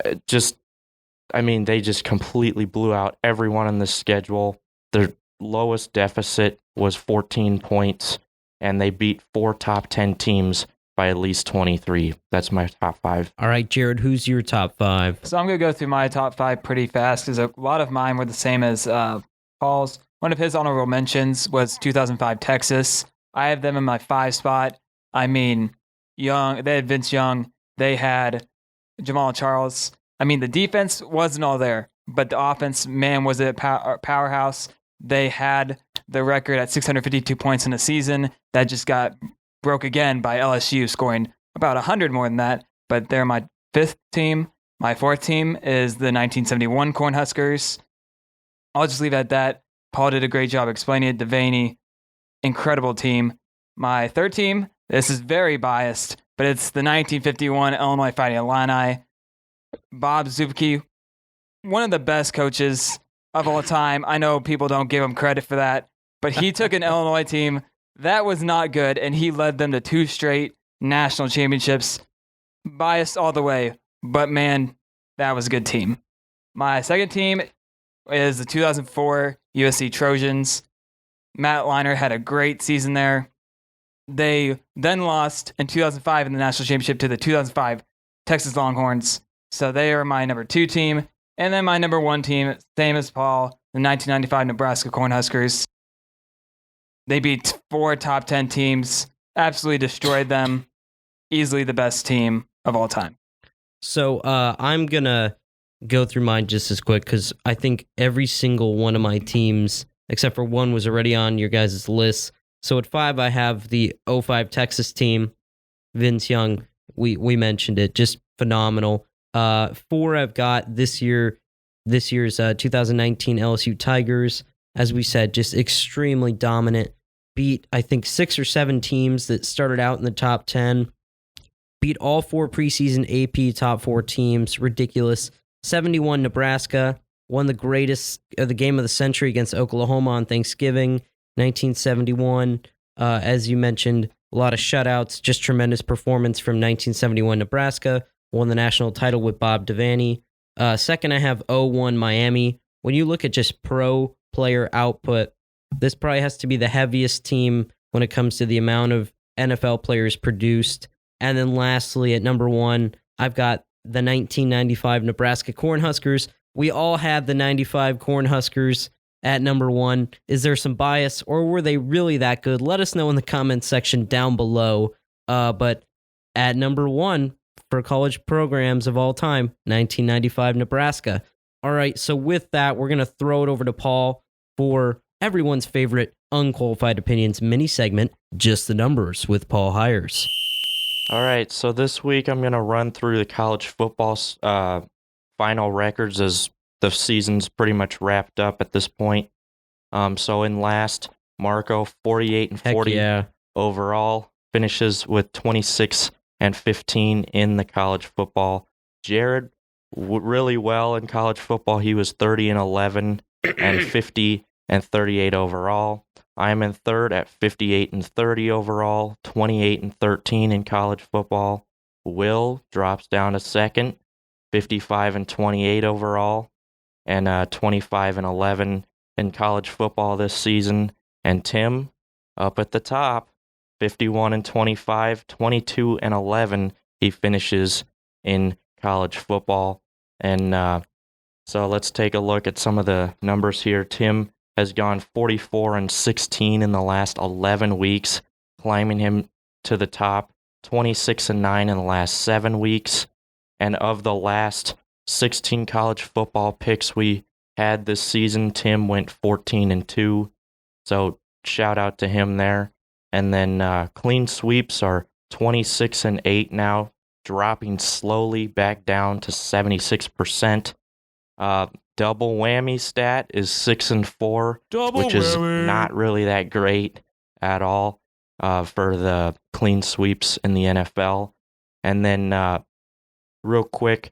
They just completely blew out everyone on the schedule. Their lowest deficit was 14 points, and they beat 4 top 10 teams by at least 23. That's my top 5. All right, Jared, who's your top 5? So I'm going to go through my top 5 pretty fast because a lot of mine were the same as Paul's. One of his honorable mentions was 2005 Texas. I have them in my 5 spot. I mean, Young. They had Vince Young. They had Jamal Charles. I mean, the defense wasn't all there, but the offense, man, was it a powerhouse. They had the record at 652 points in a season. That just got broke again by LSU scoring about 100 more than that. But they're my 5th team. My 4th team is the 1971 Cornhuskers. I'll just leave it at that. Paul did a great job explaining it. Devaney, incredible team. My 3rd team, this is very biased, but it's the 1951 Illinois Fighting Illini. Bob Zuebke, one of the best coaches of all time. I know people don't give him credit for that, but he took an Illinois team that was not good, and he led them to 2 straight national championships. Biased all the way, but man, that was a good team. My 2nd team is the 2004 USC Trojans. Matt Leinart had a great season there. They then lost in 2005 in the national championship to the 2005 Texas Longhorns. So they are my number 2 team. And then my number 1 team, same as Paul, the 1995 Nebraska Cornhuskers. They beat 4 top 10 teams, absolutely destroyed them. Easily the best team of all time. So I'm going to go through mine just as quick because I think every single one of my teams, except for one, was already on your guys' list. So at 5, I have the 05 Texas team. Vince Young, we mentioned it, just phenomenal. 4, I've got this year's 2019 LSU Tigers. As we said, just extremely dominant. Beat, I think, 6 or 7 teams that started out in the top 10. Beat all 4 preseason AP top 4 teams. Ridiculous. 71 Nebraska. Won the greatest the game of the century against Oklahoma on Thanksgiving. 1971. As you mentioned, a lot of shutouts. Just tremendous performance from 1971 Nebraska. Won the national title with Bob Devaney. 2nd, I have 01 Miami. When you look at just pro player output, this probably has to be the heaviest team when it comes to the amount of NFL players produced. And then lastly, at number 1, I've got the 1995 Nebraska Cornhuskers. We all had the 95 Cornhuskers at number 1. Is there some bias, or were they really that good? Let us know in the comments section down below. But at number 1 for college programs of all time, 1995 Nebraska. All right, so with that, we're going to throw it over to Paul for everyone's favorite Unqualified Opinions mini segment, Just the Numbers with Paul Hires. All right, so this week I'm going to run through the college football final records as the season's pretty much wrapped up at this point. So in last, Marco, 48-40 overall, finishes with 26-15 in the college football. Jared, really well in college football. He was 30-11 and 50-38 overall. I'm in 3rd at 58-30 overall, 28-13 in college football. Will drops down to second, 55-28 overall, and 25-11 in college football this season. And Tim, up at the top, 51-25, 22-11. He finishes in college football. And so let's take a look at some of the numbers here. Tim has gone 44-16 in the last 11 weeks, climbing him to the top, 26-9 in the last 7 weeks. And of the last 16 college football picks we had this season, Tim went 14-2. So shout out to him there. And then clean sweeps are 26-8 now, dropping slowly back down to 76%. Double whammy stat is 6-4, which is not really that great at all for the clean sweeps in the NFL. And then real quick,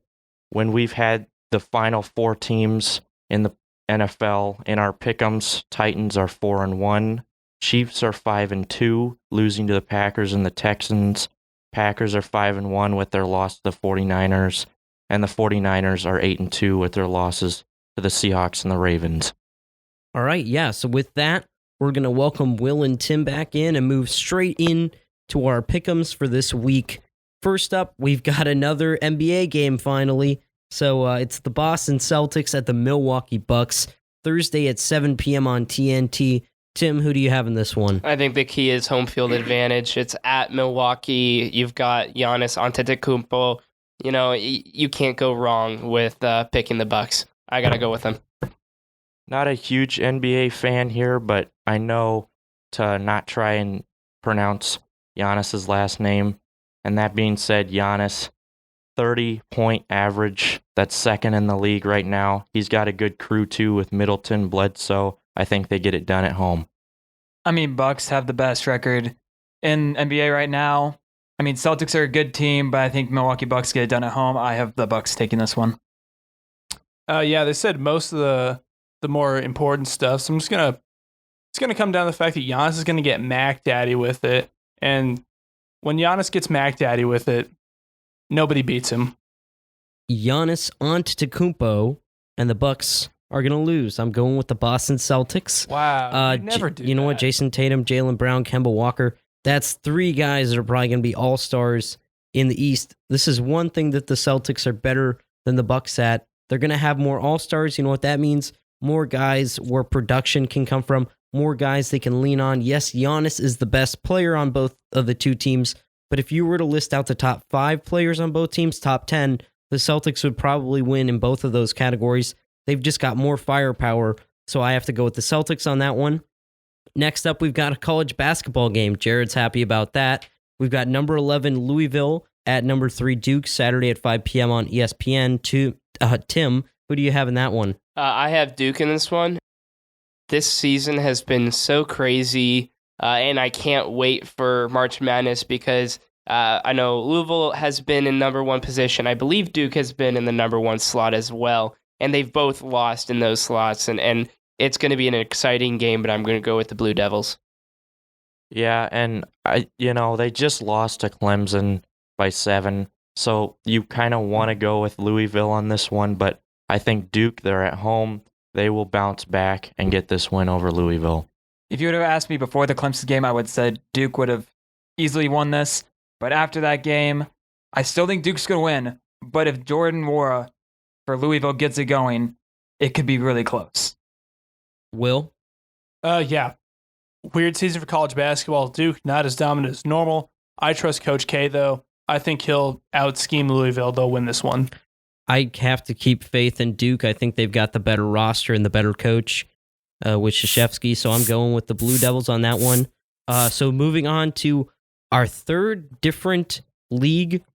when we've had the final 4 teams in the NFL in our pick'ems, Titans are 4-1, Chiefs are 5-2, losing to the Packers and the Texans. Packers are 5-1 with their loss to the 49ers, and the 49ers are 8-2 with their losses to the Seahawks and the Ravens. All right, yeah, so with that, we're going to welcome Will and Tim back in and move straight in to our pick'ems for this week. First up, we've got another NBA game finally. So it's the Boston Celtics at the Milwaukee Bucks, Thursday at 7 p.m. on TNT. Tim, who do you have in this one? I think the key is home field advantage. It's at Milwaukee. You've got Giannis Antetokounmpo. You know, you can't go wrong with picking the Bucks. I got to go with them. Not a huge NBA fan here, but I know to not try and pronounce Giannis's last name. And that being said, Giannis, 30-point average. That's second in the league right now. He's got a good crew, too, with Middleton, Bledsoe. I think they get it done at home. I mean, Bucks have the best record in NBA right now. I mean, Celtics are a good team, but I think Milwaukee Bucks get it done at home. I have the Bucks taking this one. Yeah, they said most of the more important stuff. So it's gonna come down to the fact that Giannis is gonna get Mac Daddy with it, and when Giannis gets Mac Daddy with it, nobody beats him. Giannis Antetokounmpo and the Bucks are going to lose. I'm going with the Boston Celtics. Wow, you never do You know that. what? Jason Tatum, Jaylen Brown, Kemba Walker. That's 3 guys that are probably going to be all-stars in the East. This is one thing that the Celtics are better than the Bucks at. They're going to have more all-stars. You know what that means? More guys where production can come from. More guys they can lean on. Yes, Giannis is the best player on both of the 2 teams. But if you were to list out the top 5 players on both teams, top 10, the Celtics would probably win in both of those categories. They've just got more firepower, so I have to go with the Celtics on that one. Next up, we've got a college basketball game. Jared's happy about that. We've got number 11 Louisville at number 3 Duke, Saturday at 5 p.m. on ESPN. Tim, who do you have in that one? I have Duke in this one. This season has been so crazy, and I can't wait for March Madness because I know Louisville has been in number 1 position. I believe Duke has been in the number 1 slot as well. And they've both lost in those slots, and it's going to be an exciting game, but I'm going to go with the Blue Devils. Yeah, and they just lost to Clemson by 7, so you kind of want to go with Louisville on this one, but I think Duke, they're at home, they will bounce back and get this win over Louisville. If you would have asked me before the Clemson game, I would have said Duke would have easily won this, but after that game, I still think Duke's going to win, but if Jordan Nwora for Louisville gets it going, it could be really close. Will? Yeah. Weird season for college basketball. Duke, not as dominant as normal. I trust Coach K, though. I think he'll out-scheme Louisville. They'll win this one. I have to keep faith in Duke. I think they've got the better roster and the better coach with Krzyzewski, so I'm going with the Blue Devils on that one. So moving on to our third different league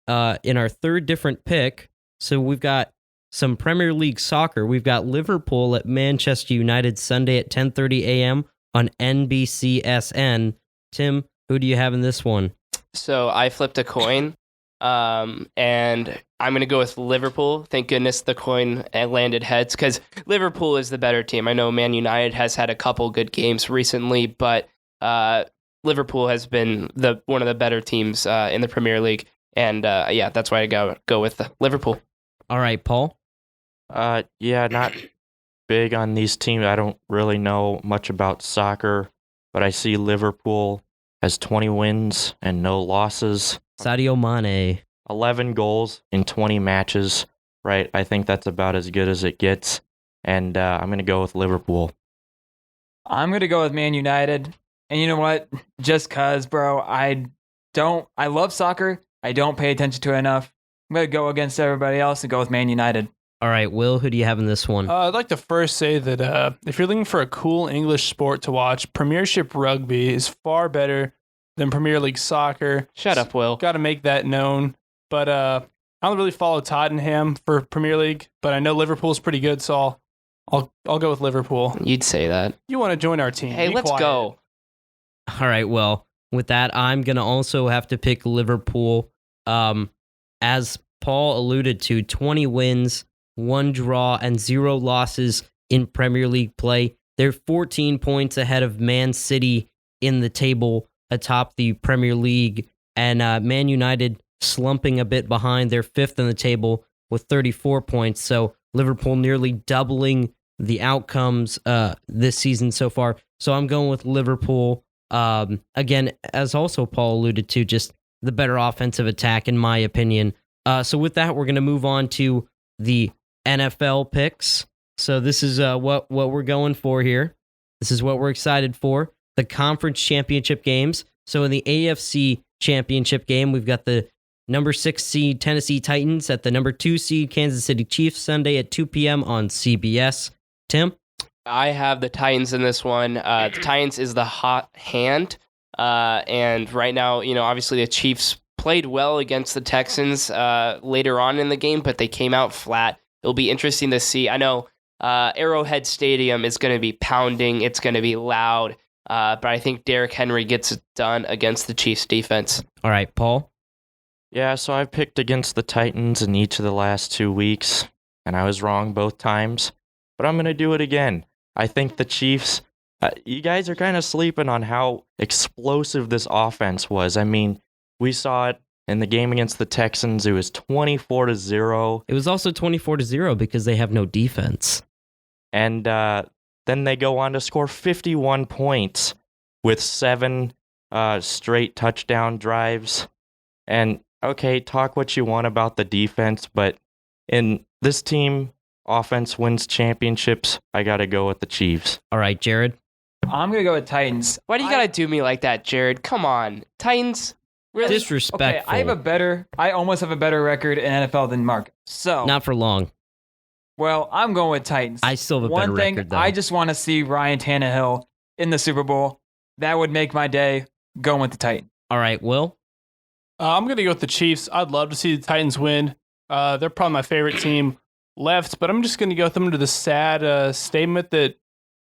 in our third different pick. So we've got some Premier League soccer. We've got Liverpool at Manchester United Sunday at 10:30 a.m. on NBCSN. Tim, who do you have in this one? So I flipped a coin, and I'm going to go with Liverpool. Thank goodness the coin landed heads because Liverpool is the better team. I know Man United has had a couple good games recently, but Liverpool has been one of the better teams in the Premier League. And that's why I go with Liverpool. All right, Paul. Yeah, not big on these teams. I don't really know much about soccer, but I see Liverpool has 20 wins and no losses. Sadio Mane. 11 goals in 20 matches, right? I think that's about as good as it gets. And I'm going to go with Liverpool. I'm going to go with Man United. And you know what? Just cuz, bro, I love soccer. I don't pay attention to it enough. I'm going to go against everybody else and go with Man United. All right, Will, who do you have in this one? I'd like to first say that if you're looking for a cool English sport to watch, Premiership Rugby is far better than Premier League Soccer. Shut up, Will. Got to make that known. But I don't really follow Tottenham for Premier League, but I know Liverpool's pretty good, so I'll go with Liverpool. You'd say that. You want to join our team? Hey, Be let's quiet. go. All right, well, with that, I'm going to also have to pick Liverpool. As Paul alluded to, 20 wins, 1 draw, and 0 losses in Premier League play. They're 14 points ahead of Man City in the table atop the Premier League, and Man United slumping a bit behind. They're 5th in the table with 34 points, so Liverpool nearly doubling the outcomes this season so far. So I'm going with Liverpool. Again, as also Paul alluded to, just the better offensive attack, in my opinion. So with that, we're going to move on to the NFL picks. So this is what we're going for here. This is what we're excited for. The conference championship games. So in the AFC championship game, we've got the number 6 seed Tennessee Titans at the number 2 seed Kansas City Chiefs Sunday at 2 p.m. on CBS. Tim? I have the Titans in this one. The Titans is the hot hand. And right now, obviously the Chiefs played well against the Texans later on in the game, but they came out flat. It'll be interesting to see. I know Arrowhead Stadium is going to be pounding. It's going to be loud. But I think Derrick Henry gets it done against the Chiefs defense. All right, Paul? Yeah, so I've picked against the Titans in each of the last 2 weeks, and I was wrong both times. But I'm going to do it again. I think the Chiefs, you guys are kind of sleeping on how explosive this offense was. I mean, we saw it in the game against the Texans. It was 24-0. It was also 24-0 because they have no defense. And then they go on to score 51 points with 7 straight touchdown drives. And okay, talk what you want about the defense, but in this team, offense wins championships. I got to go with the Chiefs. All right, Jared? I'm going to go with Titans. Why do you got to do me like that, Jared? Come on. Titans? Really? Disrespectful. Okay, I almost have a better record in NFL than Mark. So Not for long. Well, I'm going with Titans. I still have a One better thing, record, though. I just want to see Ryan Tannehill in the Super Bowl. That would make my day. Going with the Titans. All right, Will? I'm going to go with the Chiefs. I'd love to see the Titans win. They're probably my favorite team left, but I'm just going to go with them into the sad statement that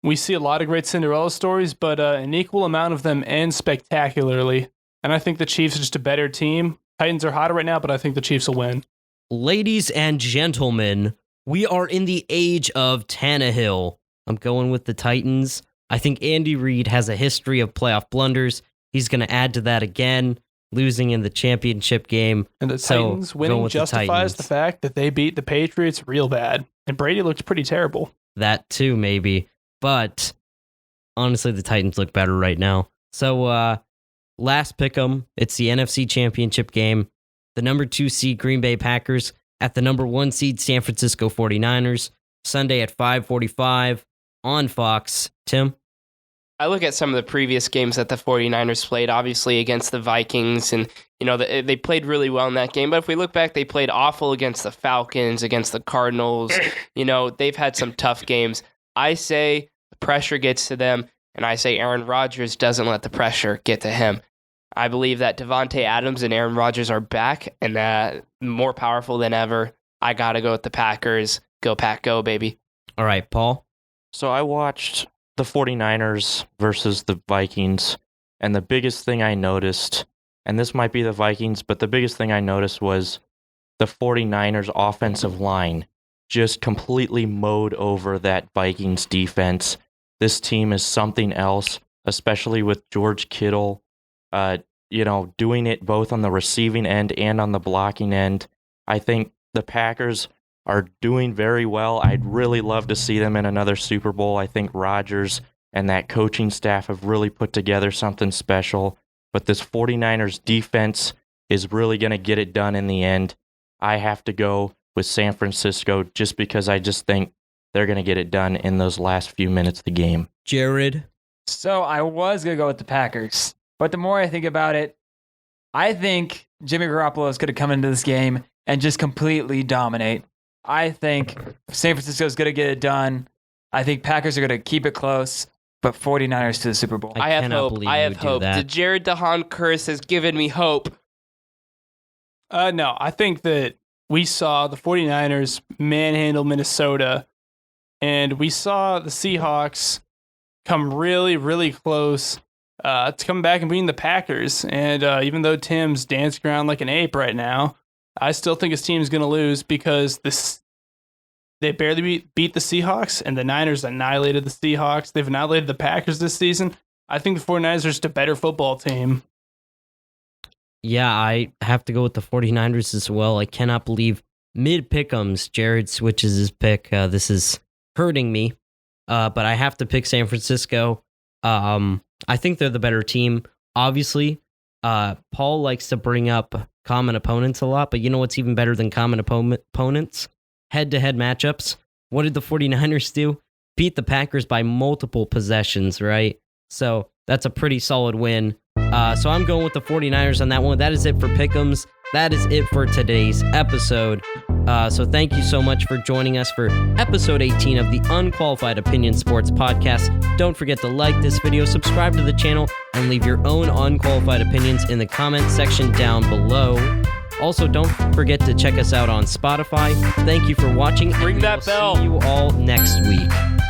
we see a lot of great Cinderella stories, but an equal amount of them end spectacularly. And I think the Chiefs are just a better team. Titans are hotter right now, but I think the Chiefs will win. Ladies and gentlemen, we are in the age of Tannehill. I'm going with the Titans. I think Andy Reid has a history of playoff blunders. He's going to add to that again, losing in the championship game. And the So, Titans going winning with the justifies Titans. the fact that they beat the Patriots real bad. And Brady looked pretty terrible. That too, maybe. But honestly, the Titans look better right now. So, last pick'em, it's the NFC Championship game. The number 2 seed Green Bay Packers at the number 1 seed San Francisco 49ers. Sunday at 5:45 on Fox. Tim? I look at some of the previous games that the 49ers played, obviously against the Vikings, and they played really well in that game. But if we look back, they played awful against the Falcons, against the Cardinals. They've had some tough games. I say the pressure gets to them, and I say Aaron Rodgers doesn't let the pressure get to him. I believe that Devontae Adams and Aaron Rodgers are back and more powerful than ever. I got to go with the Packers. Go Pack, go, baby. All right, Paul? So I watched the 49ers versus the Vikings, and the biggest thing I noticed, and this might be the Vikings, but the biggest thing I noticed was the 49ers offensive line just completely mowed over that Vikings defense. This team is something else, especially with George Kittle. doing it both on the receiving end and on the blocking end. I think the Packers are doing very well. I'd really love to see them in another Super Bowl. I think Rodgers and that coaching staff have really put together something special. But this 49ers defense is really going to get it done in the end. I have to go with San Francisco just because I just think they're going to get it done in those last few minutes of the game. Jared? So I was going to go with the Packers. But the more I think about it, I think Jimmy Garoppolo is going to come into this game and just completely dominate. I think San Francisco is going to get it done. I think Packers are going to keep it close, but 49ers to the Super Bowl. I have cannot hope. believe I you have would do hope. that. The Jared DeHaan curse has given me hope. No, I think that we saw the 49ers manhandle Minnesota, and we saw the Seahawks come really, really close to come back and beating the Packers. And even though Tim's dancing around like an ape right now, I still think his team's going to lose because they barely beat the Seahawks, and the Niners annihilated the Seahawks. They've annihilated the Packers this season. I think the 49ers are just a better football team. Yeah, I have to go with the 49ers as well. I cannot believe mid-pick'ems, Jared switches his pick. This is hurting me, but I have to pick San Francisco. I think they're the better team. Obviously, Paul likes to bring up common opponents a lot, but you know what's even better than common opponents? Head-to-head matchups. What did the 49ers do? Beat the Packers by multiple possessions, right? So that's a pretty solid win. So I'm going with the 49ers on that one. That is it for Pick'ems. That is it for today's episode. So thank you so much for joining us for episode 18 of the Unqualified Opinion Sports Podcast. Don't forget to like this video, subscribe to the channel, and leave your own unqualified opinions in the comment section down below. Also, don't forget to check us out on Spotify. Thank you for watching. Ring and that we'll bell. See you all next week.